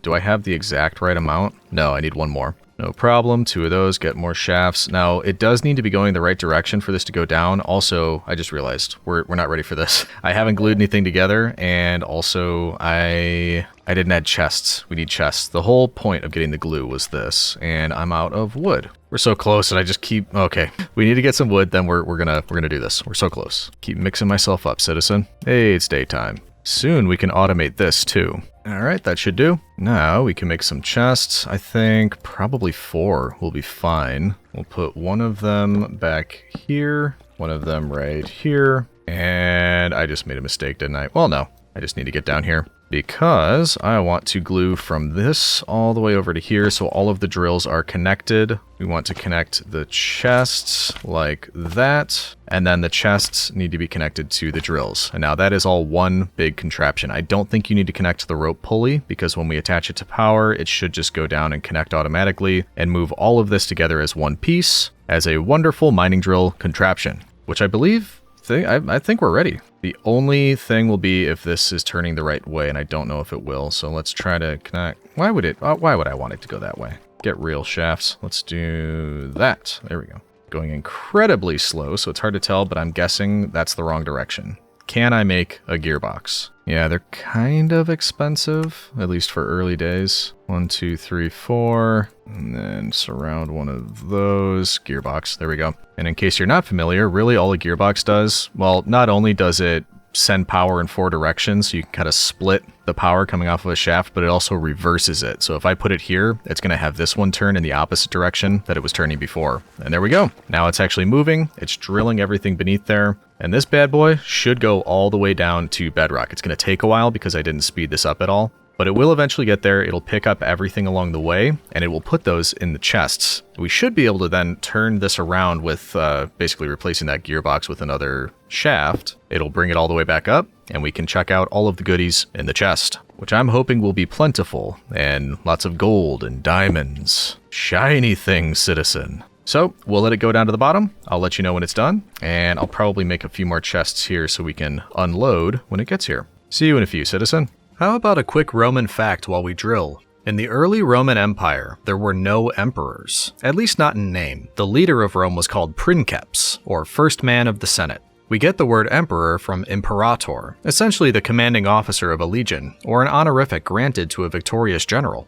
Do I have the exact right amount? No, I need 1 more. No problem. 2 of those, get more shafts. Now, it does need to be going the right direction for this to go down. Also, I just realized we're not ready for this. I haven't glued anything together, and also I didn't add chests. We need chests. The whole point of getting the glue was this, and I'm out of wood. We're so close, and I just keep... Okay, we need to get some wood, then we're gonna do this. We're so close. Keep mixing myself up, citizen. Hey, it's daytime. Soon we can automate this, too. Alright, that should do. Now we can make some chests. I think probably 4 will be fine. We'll put one of them back here, one of them right here, and I just made a mistake, didn't I? Well, no. I just need to get down here because I want to glue from this all the way over to here so all of the drills are connected. We want to connect the chests like that, and then the chests need to be connected to the drills. And now that is all one big contraption. I don't think you need to connect the rope pulley because when we attach it to power, it should just go down and connect automatically and move all of this together as one piece as a wonderful mining drill contraption, which I believe... I think we're ready. The only thing will be if this is turning the right way, and I don't know if it will. So let's try to connect. Why would I want it to go that way? Get real shafts. Let's do that. There we go. Going incredibly slow, so it's hard to tell, but I'm guessing that's the wrong direction. Can I make a gearbox? Yeah, they're kind of expensive, at least for early days. 1, 2, 3, 4, and then surround one of those. Gearbox, there we go. And in case you're not familiar, really all a gearbox does, well, not only does it send power in 4 directions, so you can kind of split the power coming off of a shaft, but it also reverses it. So if I put it here, it's going to have this one turn in the opposite direction that it was turning before. And there we go. Now it's actually moving. It's drilling everything beneath there. And this bad boy should go all the way down to bedrock. It's going to take a while because I didn't speed this up at all. But it will eventually get there. It'll pick up everything along the way, and it will put those in the chests. We should be able to then turn this around with basically replacing that gearbox with another shaft. It'll bring it all the way back up, and we can check out all of the goodies in the chest, which I'm hoping will be plentiful, and lots of gold and diamonds. Shiny things, citizen. So we'll let it go down to the bottom. I'll let you know when it's done, and I'll probably make a few more chests here so we can unload when it gets here. See you in a few, citizen. How about a quick Roman fact while we drill? In the early Roman Empire, there were no emperors, at least not in name. The leader of Rome was called princeps, or first man of the Senate. We get the word emperor from imperator, essentially the commanding officer of a legion, or an honorific granted to a victorious general.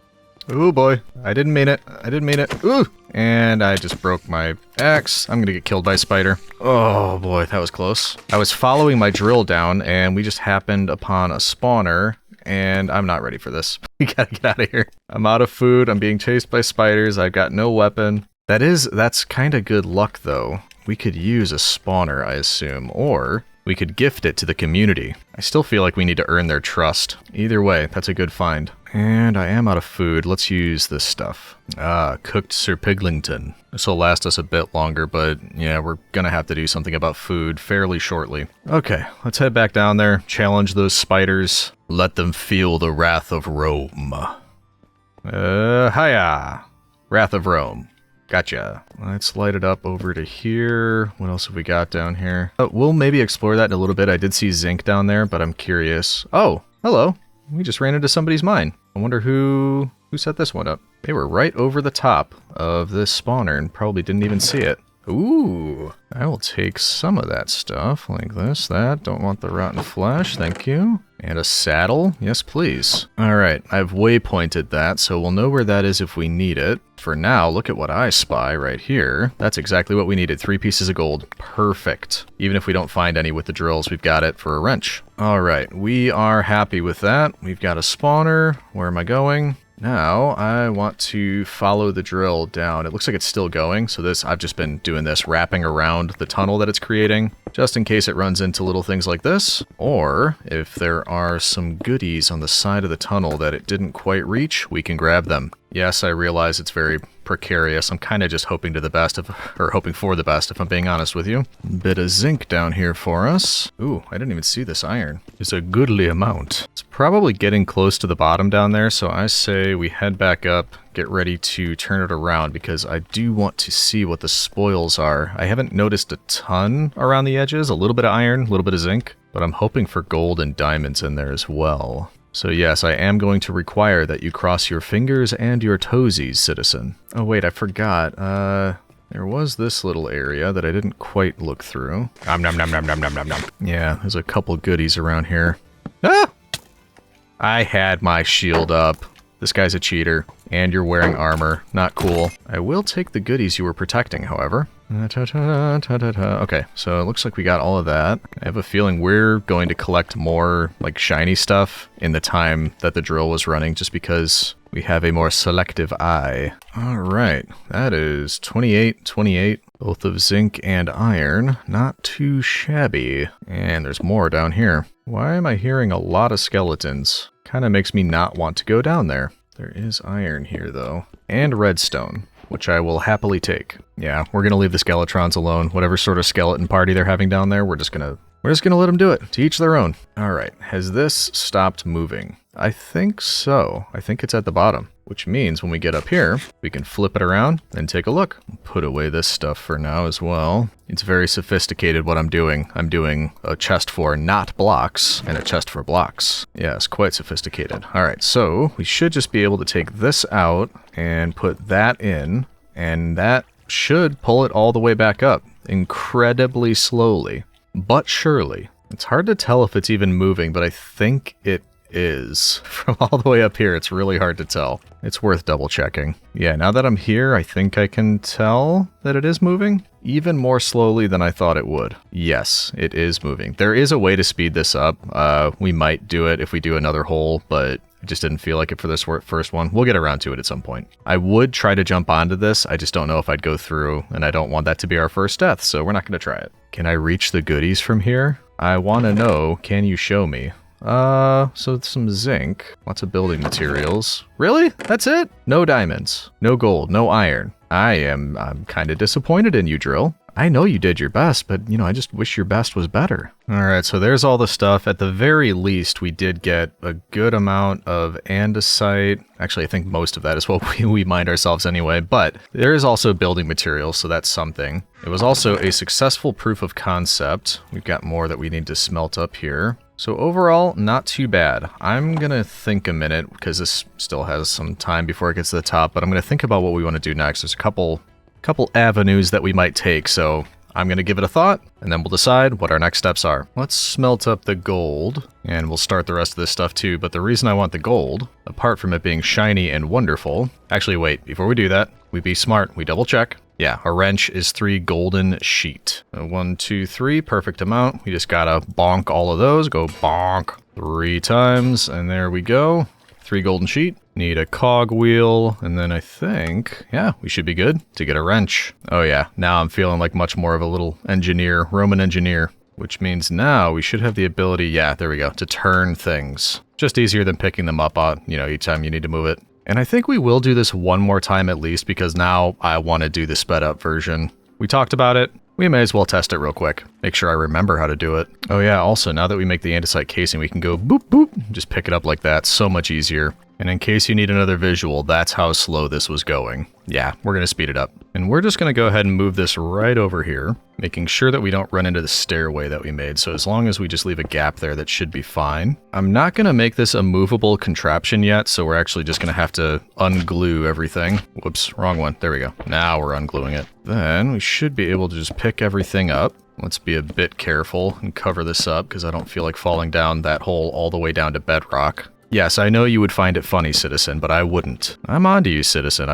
Ooh boy, I didn't mean it. I didn't mean it. Ooh! And I just broke my axe. I'm gonna get killed by a spider. Oh boy, that was close. I was following my drill down and we just happened upon a spawner, and I'm not ready for this. We gotta get out of here. I'm out of food. I'm being chased by spiders. I've got no weapon. That's kind of good luck though. We could use a spawner, I assume, or we could gift it to the community. I still feel like we need to earn their trust. Either way, that's a good find. And I am out of food. Let's use this stuff. Cooked Sir Piglington. This will last us a bit longer, but yeah, we're gonna have to do something about food fairly shortly. Okay, let's head back down there, challenge those spiders. Let them feel the wrath of Rome. Hiya! Wrath of Rome. Gotcha. Let's light it up over to here. What else have we got down here? We'll maybe explore that in a little bit. I did see zinc down there, but I'm curious. Oh, hello. We just ran into somebody's mine. I wonder who set this one up. They were right over the top of this spawner and probably didn't even see it. Ooh, I will take some of that stuff like this, that. Don't want the rotten flesh, thank you. And a saddle, yes please. All right, I've waypointed that, so we'll know where that is if we need it. For now, look at what I spy right here. That's exactly what we needed, 3 pieces of gold. Perfect. Even if we don't find any with the drills, we've got it for a wrench. All right, we are happy with that. We've got a spawner. Where am I going? Now, I want to follow the drill down. It looks like it's still going, so I've just been doing this, wrapping around the tunnel that it's creating, just in case it runs into little things like this, or if there are some goodies on the side of the tunnel that it didn't quite reach, we can grab them. Yes, I realize it's very precarious. I'm kind of just hoping for the best, if I'm being honest with you. Bit of zinc down here for us. Ooh, I didn't even see this iron. It's a goodly amount. It's probably getting close to the bottom down there, so I say we head back up, get ready to turn it around, because I do want to see what the spoils are. I haven't noticed a ton around the edges, a little bit of iron, a little bit of zinc, but I'm hoping for gold and diamonds in there as well. So yes, I am going to require that you cross your fingers and your toesies, citizen. Oh wait, I forgot. There was this little area that I didn't quite look through. Nom nom nom nom nom nom nom nom. Yeah, there's a couple goodies around here. Ah! I had my shield up. This guy's a cheater. And you're wearing armor. Not cool. I will take the goodies you were protecting, however. Okay, so it looks like we got all of that. I have a feeling we're going to collect more, like, shiny stuff in the time that the drill was running, just because we have a more selective eye. Alright, that is 28, both of zinc and iron. Not too shabby. And there's more down here. Why am I hearing a lot of skeletons? Kind of makes me not want to go down there. There is iron here, though. And redstone, which I will happily take. Yeah, we're gonna leave the skeletrons alone. Whatever sort of skeleton party they're having down there, we're just gonna let them do it. To each their own. Alright, has this stopped moving? I think so. I think it's at the bottom. Which means when we get up here, we can flip it around and take a look. Put away this stuff for now as well. It's very sophisticated what I'm doing. I'm doing a chest for not blocks and a chest for blocks. Yes, quite sophisticated. Alright, so we should just be able to take this out and put that in, and that should pull it all the way back up. Incredibly slowly, but surely. It's hard to tell if it's even moving, but I think it is. From all the way up here, it's really hard to tell. It's worth double checking. Yeah, now that I'm here, I think I can tell that it is moving. Even more slowly than I thought it would. Yes, it is moving. There is a way to speed this up. We might do it if we do another hole, but I just didn't feel like it for this first one. We'll get around to it at some point. I would try to jump onto this. I just don't know if I'd go through, and I don't want that to be our first death, so we're not going to try it. Can I reach the goodies from here? I want to know, can you show me? So some zinc, lots of building materials. Really? That's it? No diamonds, no gold, no iron. I'm kind of disappointed in you, Drill. I know you did your best, but, you know, I just wish your best was better. Alright, so there's all the stuff. At the very least, we did get a good amount of andesite. Actually, I think most of that is what we mined ourselves anyway, but there is also building materials, so that's something. It was also a successful proof of concept. We've got more that we need to smelt up here. So overall, not too bad. I'm gonna think a minute, because this still has some time before it gets to the top, but I'm gonna think about what we want to do next. There's a couple avenues that we might take, so I'm gonna give it a thought, and then we'll decide what our next steps are. Let's smelt up the gold, and we'll start the rest of this stuff too, but the reason I want the gold, apart from it being shiny and wonderful... Actually, wait, before we do that, we be smart, we double check. Yeah, a wrench is 3 golden sheet. 1, 2, 3, perfect amount. We just gotta bonk all of those, go bonk 3 times, and there we go. 3 golden sheet. Need a cog wheel, and then I think, yeah, we should be good to get a wrench. Oh yeah, now I'm feeling like much more of a little engineer, Roman engineer, which means now we should have the ability, yeah, there we go, to turn things. Just easier than picking them up on, you know, each time you need to move it. And I think we will do this one more time at least, because now I want to do the sped up version. We talked about it. We may as well test it real quick. Make sure I remember how to do it. Oh yeah, also, now that we make the andesite casing, we can go boop boop, just pick it up like that. So much easier. And in case you need another visual, that's how slow this was going. Yeah, we're going to speed it up. And we're just going to go ahead and move this right over here, making sure that we don't run into the stairway that we made. So as long as we just leave a gap there, that should be fine. I'm not going to make this a movable contraption yet, so we're actually just going to have to unglue everything. Whoops, wrong one. There we go. Now we're ungluing it. Then we should be able to just pick everything up. Let's be a bit careful and cover this up, because I don't feel like falling down that hole all the way down to bedrock. Yes, I know you would find it funny, Citizen, but I wouldn't. I'm on to you, Citizen.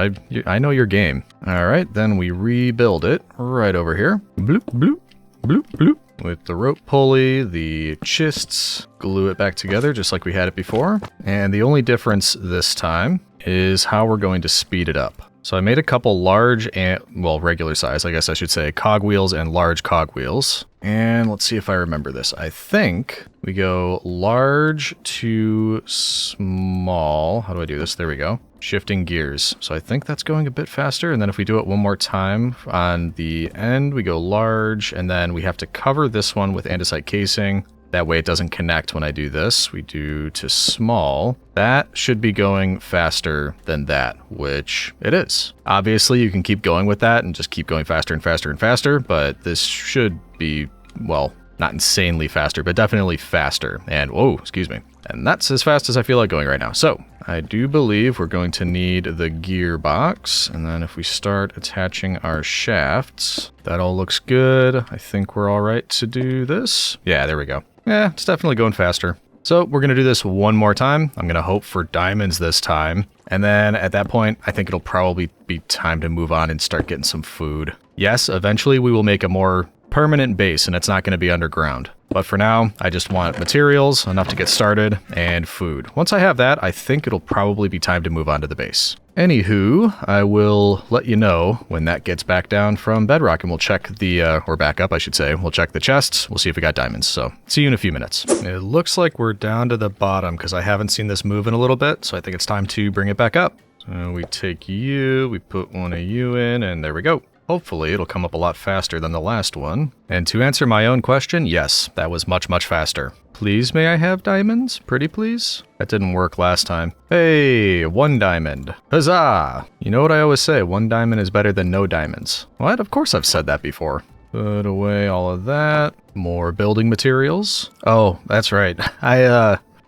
I know your game. Alright, then we rebuild it right over here. Bloop, bloop, bloop, bloop. With the rope pulley, the chists, glue it back together just like we had it before. And the only difference this time is how we're going to speed it up. So I made a couple large and, well, regular size, I guess I should say, cogwheels and large cogwheels. And let's see if I remember this. I think we go large to small. How do I do this? There we go. Shifting gears. So I think that's going a bit faster. And then if we do it one more time on the end, we go large, and then we have to cover this one with andesite casing. That way it doesn't connect when I do this. We do to small. That should be going faster than that, which it is. Obviously, you can keep going with that and just keep going faster and faster and faster, but this should be, well, not insanely faster, but definitely faster. And, whoa, excuse me. And that's as fast as I feel like going right now. So, I do believe we're going to need the gearbox. And then if we start attaching our shafts, that all looks good. I think we're all right to do this. Yeah, there we go. Yeah, it's definitely going faster. So we're going to do this one more time. I'm going to hope for diamonds this time. And then at that point, I think it'll probably be time to move on and start getting some food. Yes, eventually we will make a more permanent base and it's not going to be underground. But for now, I just want materials, enough to get started, and food. Once I have that, I think it'll probably be time to move on to the base. Anywho, I will let you know when that gets back down from bedrock, and we'll check the, or back up, I should say. We'll check the chests, we'll see if we got diamonds. So, see you in a few minutes. It looks like we're down to the bottom, because I haven't seen this move in a little bit, so I think it's time to bring it back up. So we take you, we put one of you in, and there we go. Hopefully, it'll come up a lot faster than the last one. And to answer my own question, yes, that was much, much faster. Please, may I have diamonds? Pretty please? That didn't work last time. Hey, 1 diamond. Huzzah! You know what I always say, 1 diamond is better than no diamonds. What? Of course I've said that before. Put away all of that. More building materials. Oh, that's right.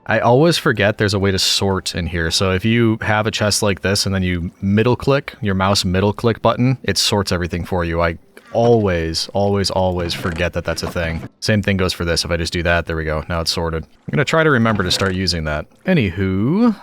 I always forget there's a way to sort in here. So if you have a chest like this and then you middle click, your mouse middle click button, it sorts everything for you. I always forget that that's a thing. Same thing goes for this. If I just do that, there we go. Now it's sorted. I'm going to try to remember to start using that. Anywho,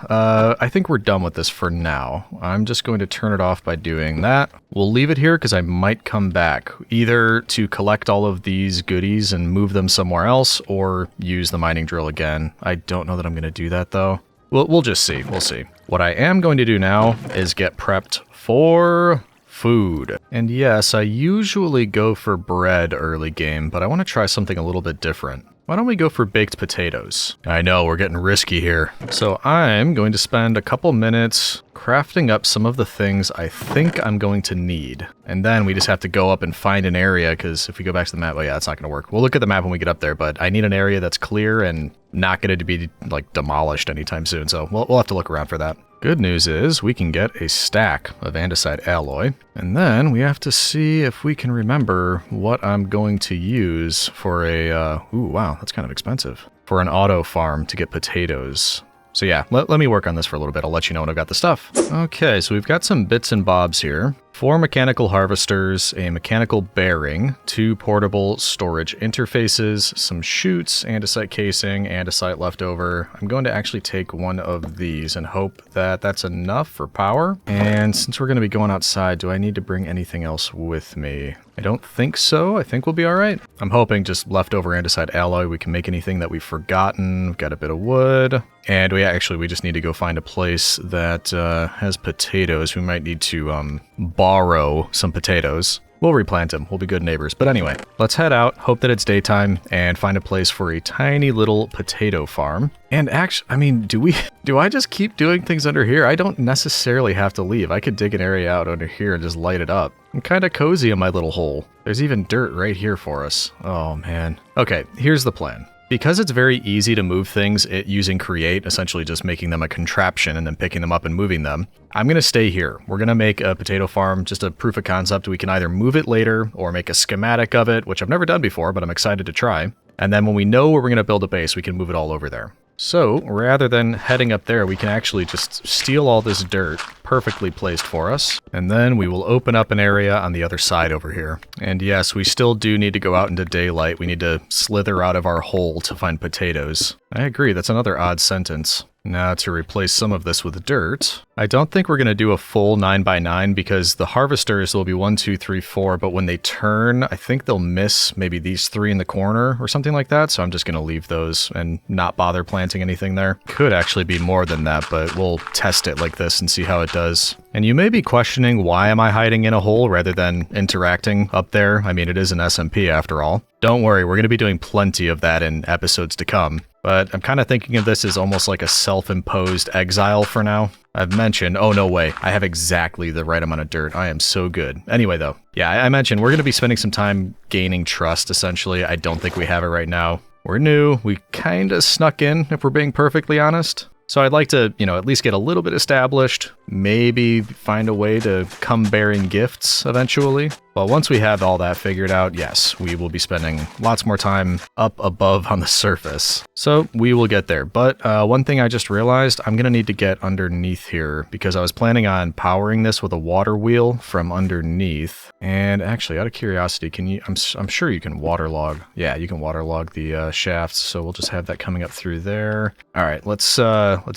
I think we're done with this for now. I'm just going to turn it off by doing that. We'll leave it here because I might come back, either to collect all of these goodies and move them somewhere else, or use the mining drill again. I don't know that I'm going to do that though. We'll just see. We'll see. What I am going to do now is get prepped for food. And yes, I usually go for bread early game, but I want to try something a little bit different. Why don't we go for baked potatoes? I know, we're getting risky here. So I'm going to spend a couple minutes crafting up some of the things I think I'm going to need. And then we just have to go up and find an area, because if we go back to the map, well, yeah, that's not going to work. We'll look at the map when we get up there, but I need an area that's clear and not going to be, like, demolished anytime soon. So we'll have to look around for that. Good news is we can get a stack of andesite alloy, and then we have to see if we can remember what I'm going to use for a, ooh, wow, that's kind of expensive, for an auto farm to get potatoes. So yeah, let me work on this for a little bit. I'll let you know when I've got the stuff. Okay, so we've got some bits and bobs here. 4 mechanical harvesters, a mechanical bearing, 2 portable storage interfaces, some chutes, andesite casing, andesite leftover. I'm going to actually take one of these and hope that that's enough for power. And since we're going to be going outside, do I need to bring anything else with me? I don't think so. I think we'll be all right. I'm hoping just leftover andesite alloy. We can make anything that we've forgotten. We've got a bit of wood. And we just need to go find a place that has potatoes. We might need to borrow some potatoes. We'll replant them. We'll be good neighbors. But anyway, let's head out, hope that it's daytime, and find a place for a tiny little potato farm. And actually, I mean, do I just keep doing things under here? I don't necessarily have to leave. I could dig an area out under here and just light it up. I'm kind of cozy in my little hole. There's even dirt right here for us. Oh, man. Okay, here's the plan. Because it's very easy to move things using create, essentially just making them a contraption and then picking them up and moving them, I'm going to stay here. We're going to make a potato farm, just a proof of concept. We can either move it later or make a schematic of it, which I've never done before, but I'm excited to try. And then when we know where we're going to build a base, we can move it all over there. So rather than heading up there, we can actually just steal all this dirt perfectly placed for us. And then we will open up an area on the other side over here. And yes, we still do need to go out into daylight. We need to slither out of our hole to find potatoes. I agree, that's another odd sentence. Now to replace some of this with dirt, I don't think we're going to do a full 9x9 because the harvesters will be 1, 2, 3, 4, but when they turn, I think they'll miss maybe these 3 in the corner or something like that, so I'm just going to leave those and not bother planting anything there. Could actually be more than that, but we'll test it like this and see how it does. And you may be questioning, why am I hiding in a hole rather than interacting up there? I mean, it is an SMP after all. Don't worry, we're going to be doing plenty of that in episodes to come. But I'm kind of thinking of this as almost like a self-imposed exile for now. I've mentioned, oh no way, I have exactly the right amount of dirt. I am so good. Anyway though, yeah, I mentioned we're going to be spending some time gaining trust essentially. I don't think we have it right now. We're new, we kind of snuck in if we're being perfectly honest. So I'd like to, at least get a little bit established, maybe find a way to come bearing gifts eventually. But once we have all that figured out, yes, we will be spending lots more time up above on the surface. So we will get there. But one thing I just realized, I'm going to need to get underneath here because I was planning on powering this with a water wheel from underneath. And actually, out of curiosity, can you, I'm sure you can waterlog. Yeah, you can waterlog the shafts. So we'll just have that coming up through there. All right, let's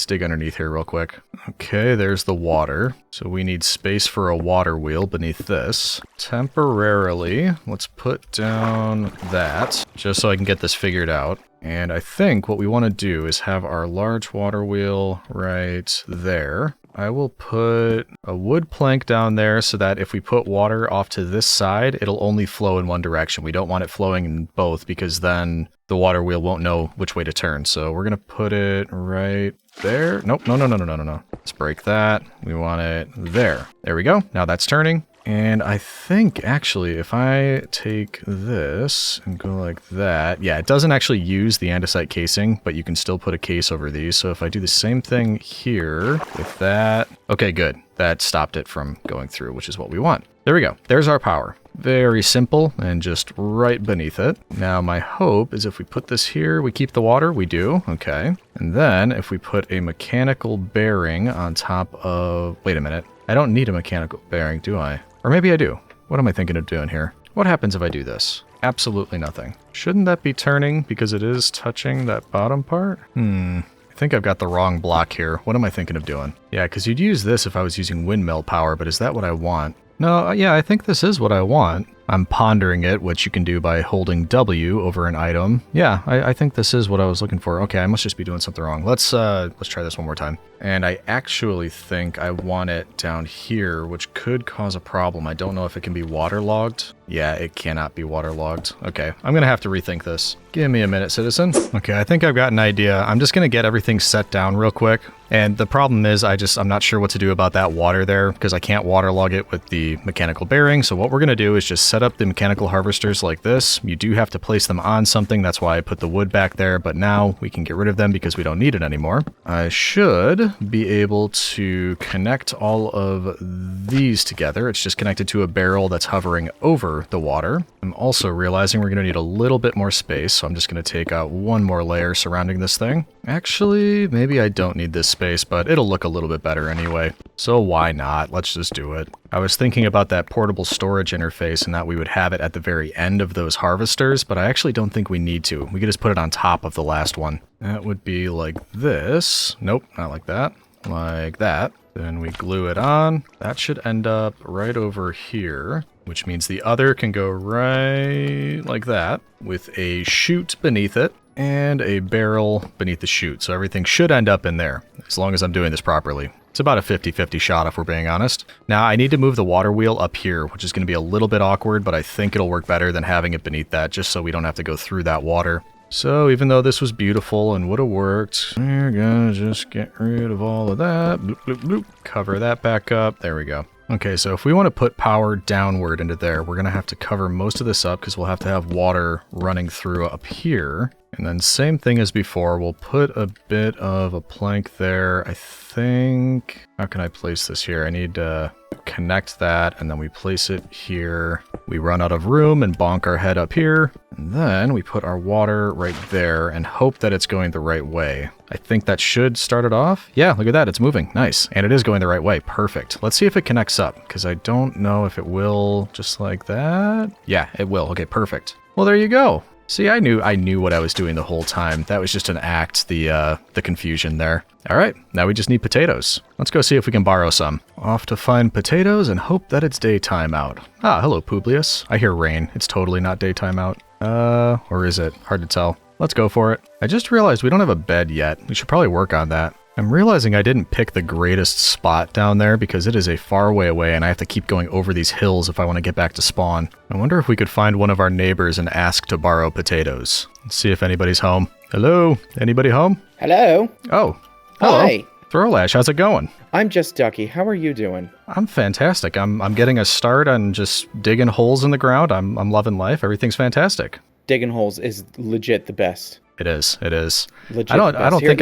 dig underneath here real quick. Okay, there's the water. So we need space for a water wheel beneath this. Temporarily, let's put down that just so I can get this figured out. And I think what we want to do is have our large water wheel right there. I will put a wood plank down there so that if we put water off to this side, it'll only flow in one direction. We don't want it flowing in both because then the water wheel won't know which way to turn. So we're going to put it right there. Nope, no. Let's break that. We want it there. There we go. Now that's turning. And I think, actually, if I take this and go like that, yeah, it doesn't actually use the andesite casing, but you can still put a case over these. So if I do the same thing here with that, okay, good. That stopped it from going through, which is what we want. There we go. There's our power. Very simple and just right beneath it. Now my hope is if we put this here, we keep the water. We do. Okay. And then if we put a mechanical bearing on top of... Wait a minute. I don't need a mechanical bearing, do I? Or maybe I do. What am I thinking of doing here? What happens if I do this? Absolutely nothing. Shouldn't that be turning because it is touching that bottom part? I think I've got the wrong block here. What am I thinking of doing? Yeah, because you'd use this if I was using windmill power, but is that what I want? No, yeah, I think this is what I want. I'm pondering it, which you can do by holding W over an item. Yeah, I think this is what I was looking for. Okay, I must just be doing something wrong. Let's try this one more time. And I actually think I want it down here, which could cause a problem. I don't know if it can be waterlogged. Yeah, it cannot be waterlogged. Okay, I'm gonna have to rethink this. Give me a minute, citizen. Okay, I think I've got an idea. I'm just gonna get everything set down real quick. And the problem is I'm not sure what to do about that water there because I can't waterlog it with the mechanical bearing. So what we're gonna do is just set up the mechanical harvesters like this. You do have to place them on something. That's why I put the wood back there, but now we can get rid of them because we don't need it anymore. I should be able to connect all of these together. It's just connected to a barrel that's hovering over the water. I'm also realizing we're going to need a little bit more space, so I'm just going to take out one more layer surrounding this thing. Actually, maybe I don't need this space, but it'll look a little bit better anyway. So why not? Let's just do it. I was thinking about that portable storage interface and that we would have it at the very end of those harvesters, but I actually don't think we need to. We could just put it on top of the last one. That would be like this. Nope, not like that. Like that. Then we glue it on. That should end up right over here, which means the other can go right like that with a chute beneath it and a barrel beneath the chute. So everything should end up in there as long as I'm doing this properly. It's about a 50-50 shot if we're being honest. Now I need to move the water wheel up here, which is going to be a little bit awkward, but I think it'll work better than having it beneath that just so we don't have to go through that water. So even though this was beautiful and would have worked, we're gonna just get rid of all of that. Bloop, bloop, bloop. Cover that back up. There we go. Okay, so if we want to put power downward into there, we're going to have to cover most of this up because we'll have to have water running through up here. And then same thing as before, we'll put a bit of a plank there. I think... How can I place this here? I need to connect that, and then we place it here. We run out of room and bonk our head up here. And then we put our water right there and hope that it's going the right way. I think that should start it off. Yeah, look at that. It's moving. Nice. And it is going the right way. Perfect. Let's see if it connects up, because I don't know if it will just like that. Yeah, it will. Okay, perfect. Well, there you go. See, I knew what I was doing the whole time. That was just an act, the confusion there. All right, now we just need potatoes. Let's go see if we can borrow some. Off to find potatoes and hope that it's daytime out. Ah, hello, Publius. I hear rain. It's totally not daytime out. Or is it? Hard to tell. Let's go for it. I just realized we don't have a bed yet. We should probably work on that. I'm realizing I didn't pick the greatest spot down there because it is a far way away and I have to keep going over these hills if I want to get back to spawn. I wonder if we could find one of our neighbors and ask to borrow potatoes. Let's see if anybody's home. Hello? Anybody home? Hello. Oh. Hello. Hi. Throlash, how's it going? I'm just Ducky. How are you doing? I'm fantastic. I'm getting a start on just digging holes in the ground. I'm loving life. Everything's fantastic. Digging holes is legit the best. It is. It is. Legit I don't the best. think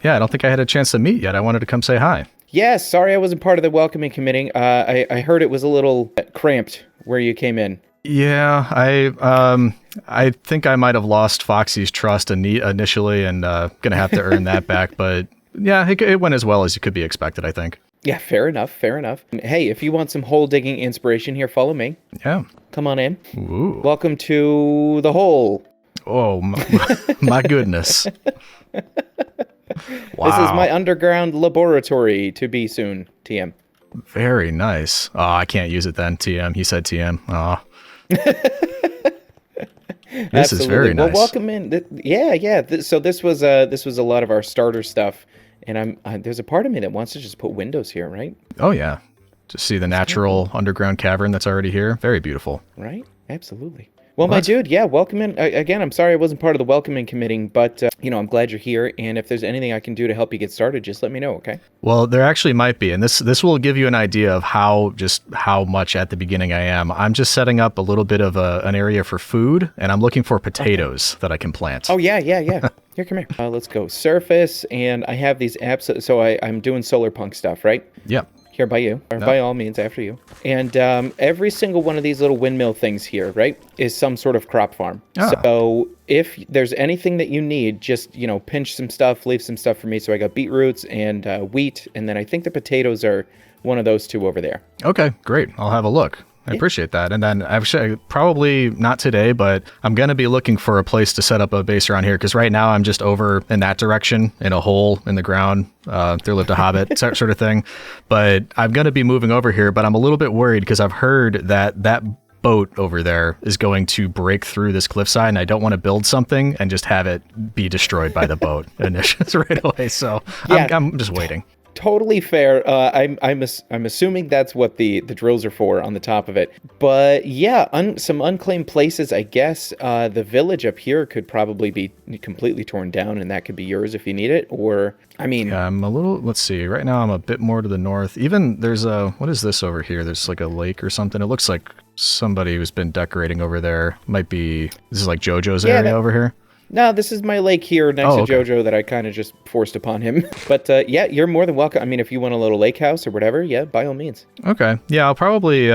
I don't think I had a chance to meet yet. I wanted to come say hi. Yes, sorry I wasn't part of the welcoming committee. I heard it was a little cramped where you came in. Yeah, I think I might have lost Foxy's trust initially, and gonna have to earn that back. But yeah, it went as well as it could be expected, I think. Yeah, fair enough, fair enough. Hey, if you want some hole digging inspiration here, follow me. Yeah. Come on in. Ooh. Welcome to the hole. Oh my goodness. Wow. This is my underground laboratory to be soon, TM. Very nice. Oh, I can't use it then, TM. He said TM. Oh. This is very nice. Well, welcome in. Yeah. So this was a lot of our starter stuff, and there's a part of me that wants to just put windows here, right? Oh yeah, to see the natural underground cavern that's already here. Very beautiful. Right. Absolutely. Well, my dude, yeah, welcome in. Again, I'm sorry I wasn't part of the welcoming committee, but, I'm glad you're here, and if there's anything I can do to help you get started, just let me know, okay? Well, there actually might be, and this will give you an idea of how much at the beginning I am. I'm just setting up a little bit of an area for food, and I'm looking for potatoes that I can plant. Oh, yeah. Here, come here. Let's go. Surface, and I have these apps, so I'm doing solar punk stuff, right? Yep. Here by you, or by all means, after you. And every single one of these little windmill things here, right, is some sort of crop farm. Ah. So if there's anything that you need, just, pinch some stuff, leave some stuff for me. So I got beetroots and wheat, and then I think the potatoes are one of those two over there. Okay, great. I'll have a look. I appreciate that. And then actually, probably not today, but I'm going to be looking for a place to set up a base around here, because right now I'm just over in that direction in a hole in the ground. There lived a hobbit sort of thing. But I'm going to be moving over here, but I'm a little bit worried because I've heard that boat over there is going to break through this cliffside, and I don't want to build something and just have it be destroyed by the boat initially right away. So Yeah. I'm just waiting. Totally fair. I'm assuming that's what the drills are for on the top of it. But yeah, some unclaimed places, I guess. The village up here could probably be completely torn down, and that could be yours if you need it. Or, I mean... Yeah, I'm a little... Let's see. Right now I'm a bit more to the north. Even there's what is this over here? There's like a lake or something. It looks like somebody who's been decorating over there. Might be... This is like Jojo's area over here. No, this is my lake here next to Jojo that I kind of just forced upon him. But yeah, you're more than welcome. I mean, if you want a little lake house or whatever, yeah, by all means. Okay. Yeah, I'll probably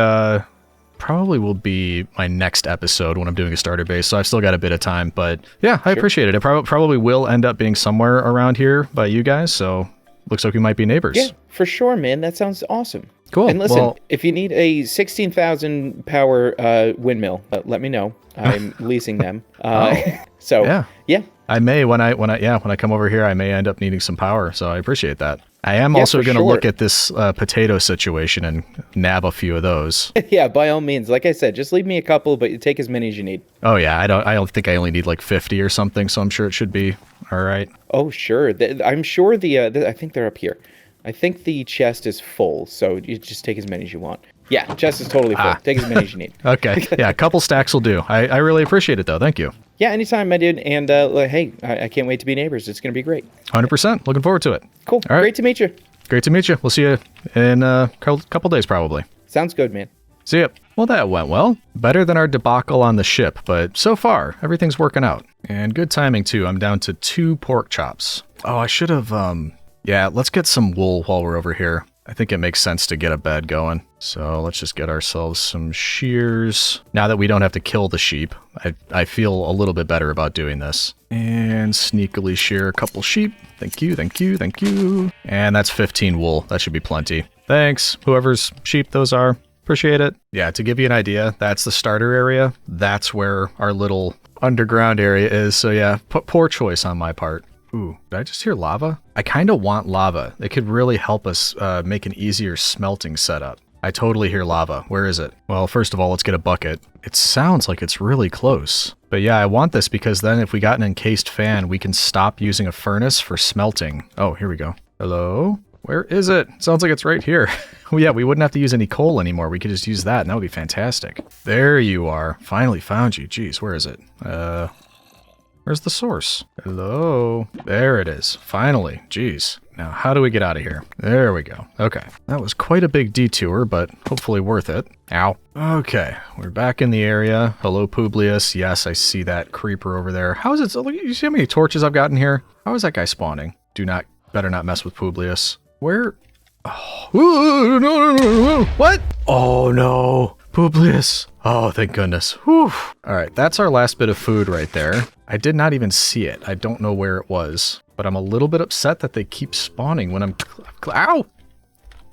will be my next episode when I'm doing a starter base, so I've still got a bit of time. But yeah, I appreciate it. It probably will end up being somewhere around here by you guys, so looks like we might be neighbors. Yeah, for sure, man. That sounds awesome. Cool. And listen, if you need a 16,000 power windmill, let me know. I'm leasing them. So yeah. I may when I come over here, I may end up needing some power. So I appreciate that. I am also going to look at this potato situation and nab a few of those. Yeah, by all means. Like I said, just leave me a couple, but you take as many as you need. Oh yeah, I don't think I only need like 50 or something. So I'm sure it should be all right. Oh sure, I'm sure I think they're up here. I think the chest is full, so you just take as many as you want. Yeah, chest is totally full. Take as many as you need. Okay. Yeah, a couple stacks will do. I really appreciate it, though. Thank you. Yeah, anytime, my dude. And hey, I can't wait to be neighbors. It's going to be great. 100%. Looking forward to it. Cool. All right. Great to meet you. Great to meet you. We'll see you in a couple days, probably. Sounds good, man. See ya. Well, that went well. Better than our debacle on the ship, but so far, everything's working out. And good timing, too. I'm down to 2 pork chops. Oh, I should have, yeah, let's get some wool while we're over here. I think it makes sense to get a bed going. So let's just get ourselves some shears. Now that we don't have to kill the sheep, I feel a little bit better about doing this. And sneakily shear a couple sheep. Thank you, thank you, thank you. And that's 15 wool. That should be plenty. Thanks, whoever's sheep those are. Appreciate it. Yeah, to give you an idea, that's the starter area. That's where our little underground area is. So yeah, poor choice on my part. Ooh, did I just hear lava? I kind of want lava. It could really help us make an easier smelting setup. I totally hear lava. Where is it? Well, first of all, let's get a bucket. It sounds like it's really close. But yeah, I want this because then if we got an encased fan, we can stop using a furnace for smelting. Oh, here we go. Hello? Where is it? Sounds like it's right here. Well, yeah, we wouldn't have to use any coal anymore. We could just use that, and that would be fantastic. There you are. Finally found you. Jeez, where is it? Where's the source? Hello? There it is. Finally. Jeez. Now, how do we get out of here? There we go. Okay. That was quite a big detour, but hopefully worth it. Ow. Okay. We're back in the area. Hello, Publius. Yes, I see that creeper over there. How is it? Look, you see how many torches I've got in here? How is that guy spawning? Better not mess with Publius. Where? Oh, no. What? Oh no, Publius. Oh, thank goodness. Whew. All right, that's our last bit of food right there. I did not even see it. I don't know where it was, but I'm a little bit upset that they keep spawning when I'm... Ow!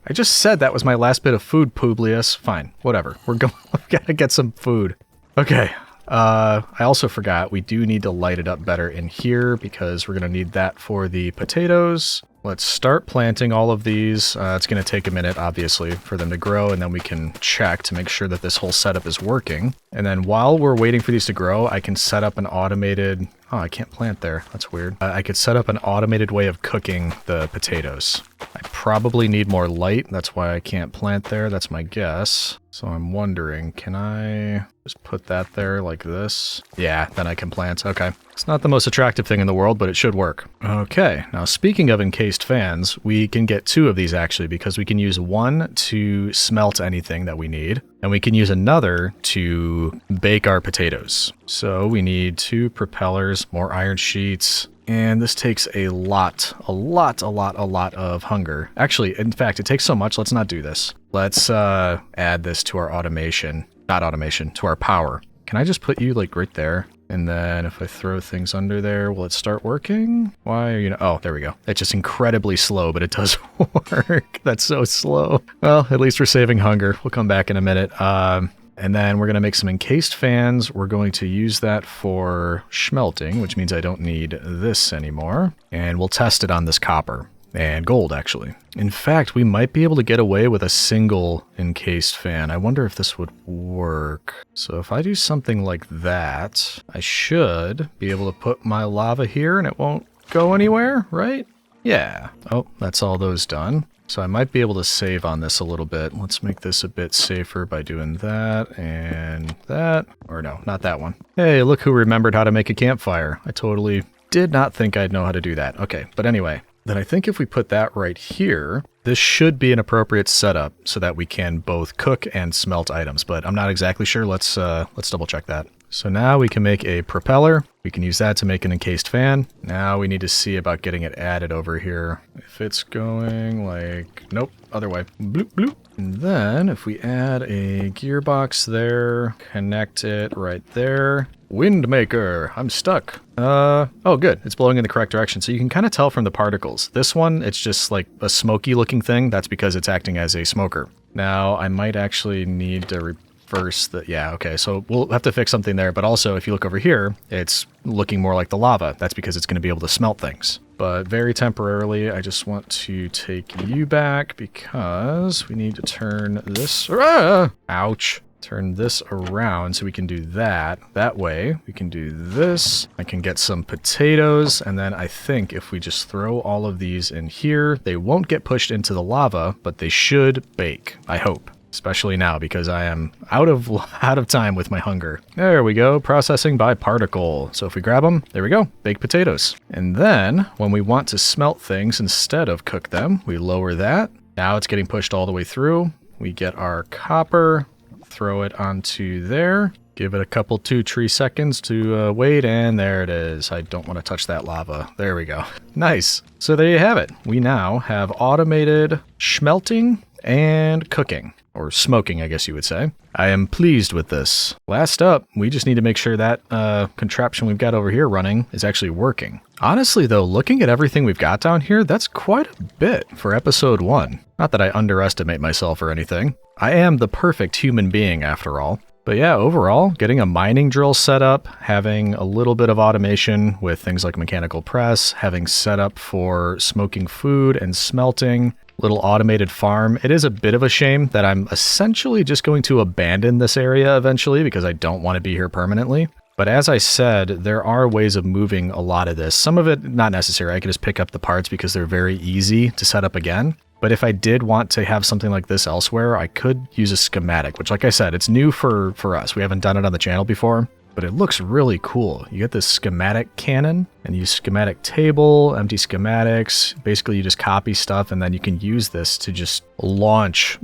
I just said that was my last bit of food, Publius. Fine, whatever. We're going... I've got to get some food. Okay. I also forgot we do need to light it up better in here because we're going to need that for the potatoes. Let's start planting all of these. It's going to take a minute, obviously, for them to grow, and then we can check to make sure that this whole setup is working. And then while we're waiting for these to grow, I can set up an automated... Oh, I can't plant there. That's weird. I could set up an automated way of cooking the potatoes. I probably need more light. That's why I can't plant there. That's my guess. So I'm wondering, can I just put that there like this? Yeah, then I can plant. Okay. It's not the most attractive thing in the world, but it should work. Okay. Now, speaking of encased fans, we can get 2 of these actually because we can use one to smelt anything that we need, and we can use another to bake our potatoes. So we need 2 propellers, more iron sheets, and this takes a lot of hunger. Actually, in fact, it takes so much, let's not do this. Let's add this to our automation. Not automation, to our power. Can I just put you like right there? And then if I throw things under there, will it start working? Why are you... Oh, there we go. It's just incredibly slow, but it does work. That's so slow. Well, at least we're saving hunger. We'll come back in a minute. And then we're going to make some encased fans. We're going to use that for smelting, which means I don't need this anymore. And we'll test it on this copper. And gold, actually. In fact, we might be able to get away with a single encased fan. I wonder if this would work. So if I do something like that, I should be able to put my lava here and it won't go anywhere, right? Yeah. Oh, that's all those done. So I might be able to save on this a little bit. Let's make this a bit safer by doing that and that. Or no, not that one. Hey, look who remembered how to make a campfire. I totally did not think I'd know how to do that. Okay, but anyway. Then I think if we put that right here, this should be an appropriate setup so that we can both cook and smelt items, but I'm not exactly sure. Let's double check that. So now we can make a propeller. We can use that to make an encased fan. Now we need to see about getting it added over here. If it's going like, nope, other way. Bloop, bloop. And then if we add a gearbox there, connect it right there. Windmaker, I'm stuck. Oh good, it's blowing in the correct direction. So you can kind of tell from the particles. This one, it's just like a smoky looking thing. That's because it's acting as a smoker. Now I might actually need to reverse the, yeah, okay. So we'll have to fix something there. But also if you look over here, it's looking more like the lava. That's because it's going to be able to smelt things. But very temporarily, I just want to take you back because we need to turn this, ouch. Turn this around so we can do that. That way, we can do this. I can get some potatoes, and then I think if we just throw all of these in here, they won't get pushed into the lava, but they should bake, I hope. Especially now, because I am out of time with my hunger. There we go, processing by particle. So if we grab them, there we go, baked potatoes. And then, when we want to smelt things instead of cook them, we lower that. Now it's getting pushed all the way through. We get our copper, throw it onto there, give it a couple 2-3 seconds to wait, and there it is. I don't want to touch that lava. There we go. Nice. So there you have it. We now have automated smelting and cooking, or smoking, I guess you would say. I am pleased with this. Last up, we just need to make sure that contraption we've got over here running is actually working. Honestly, though, looking at everything we've got down here, that's quite a bit for episode 1. Not that I underestimate myself or anything. I am the perfect human being, after all. But yeah, overall, getting a mining drill set up, having a little bit of automation with things like mechanical press, having set up for smoking food and smelting, little automated farm. It is a bit of a shame that I'm essentially just going to abandon this area eventually because I don't want to be here permanently. But as I said, there are ways of moving a lot of this. Some of it not necessary. I could just pick up the parts because they're very easy to set up again. But if I did want to have something like this elsewhere, I could use a schematic, which, like I said, it's new for us. We haven't done it on the channel before, but it looks really cool. You get this schematic cannon, and use schematic table, empty schematics. Basically, you just copy stuff, and then you can use this to just launch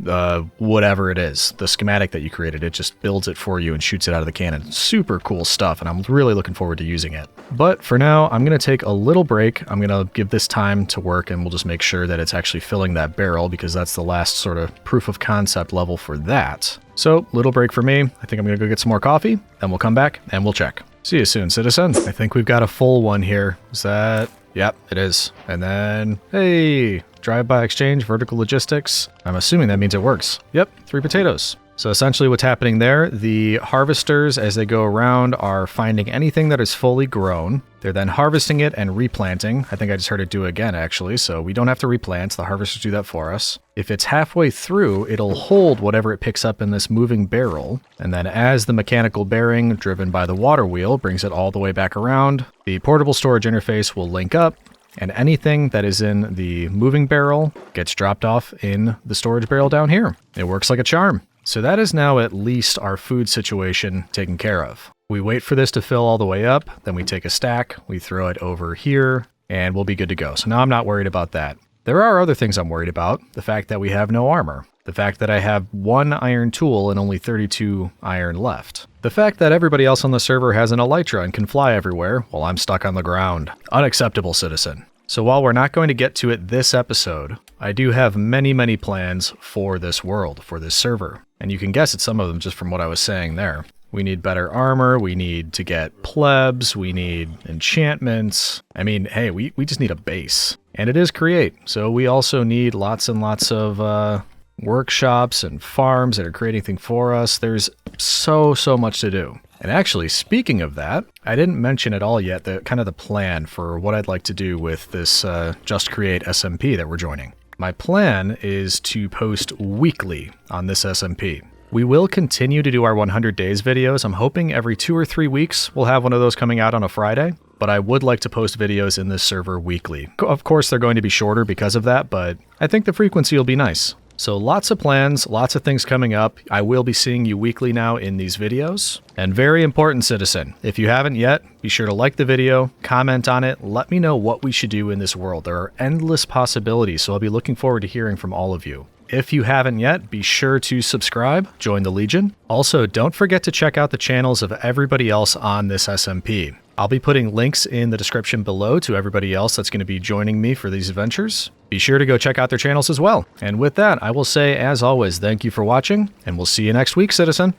whatever it is, the schematic that you created. It just builds it for you and shoots it out of the cannon. Super cool stuff, and I'm really looking forward to using it. But for now, I'm going to take a little break. I'm going to give this time to work, and we'll just make sure that it's actually filling that barrel, because that's the last sort of proof of concept level for that. So, little break for me. I think I'm going to go get some more coffee, then we'll come back and we'll check. See you soon, citizen. I think we've got a full one here. Is that... Yep, it is. And then, hey, drive-by exchange, vertical logistics. I'm assuming that means it works. Yep, 3 potatoes. So essentially what's happening there, the harvesters, as they go around, are finding anything that is fully grown. They're then harvesting it and replanting. I think I just heard it do it again, actually, so we don't have to replant. The harvesters do that for us. If it's halfway through, it'll hold whatever it picks up in this moving barrel. And then as the mechanical bearing, driven by the water wheel, brings it all the way back around, the portable storage interface will link up, and anything that is in the moving barrel gets dropped off in the storage barrel down here. It works like a charm. So that is now at least our food situation taken care of. We wait for this to fill all the way up, then we take a stack, we throw it over here, and we'll be good to go. So now I'm not worried about that. There are other things I'm worried about. The fact that we have no armor. The fact that I have 1 iron tool and only 32 iron left. The fact that everybody else on the server has an elytra and can fly everywhere while I'm stuck on the ground. Unacceptable, citizen. So while we're not going to get to it this episode, I do have many, many plans for this world, for this server. And you can guess at some of them just from what I was saying there. We need better armor, we need to get plebs, we need enchantments. I mean, hey, we just need a base. And it is Create, so we also need lots and lots of workshops and farms that are creating things for us. There's so much to do. And actually, speaking of that, I didn't mention at all yet the kind of the plan for what I'd like to do with this Just Create SMP that we're joining. My plan is to post weekly on this SMP. We will continue to do our 100 days videos. I'm hoping every 2 or 3 weeks we'll have one of those coming out on a Friday, but I would like to post videos in this server weekly. Of course, they're going to be shorter because of that, but I think the frequency will be nice. So lots of plans, lots of things coming up. I will be seeing you weekly now in these videos. And very important, citizen, if you haven't yet, be sure to like the video, comment on it, let me know what we should do in this world. There are endless possibilities, so I'll be looking forward to hearing from all of you. If you haven't yet, be sure to subscribe, join the Legion. Also, don't forget to check out the channels of everybody else on this SMP. I'll be putting links in the description below to everybody else that's going to be joining me for these adventures. Be sure to go check out their channels as well. And with that, I will say, as always, thank you for watching, and we'll see you next week, citizen.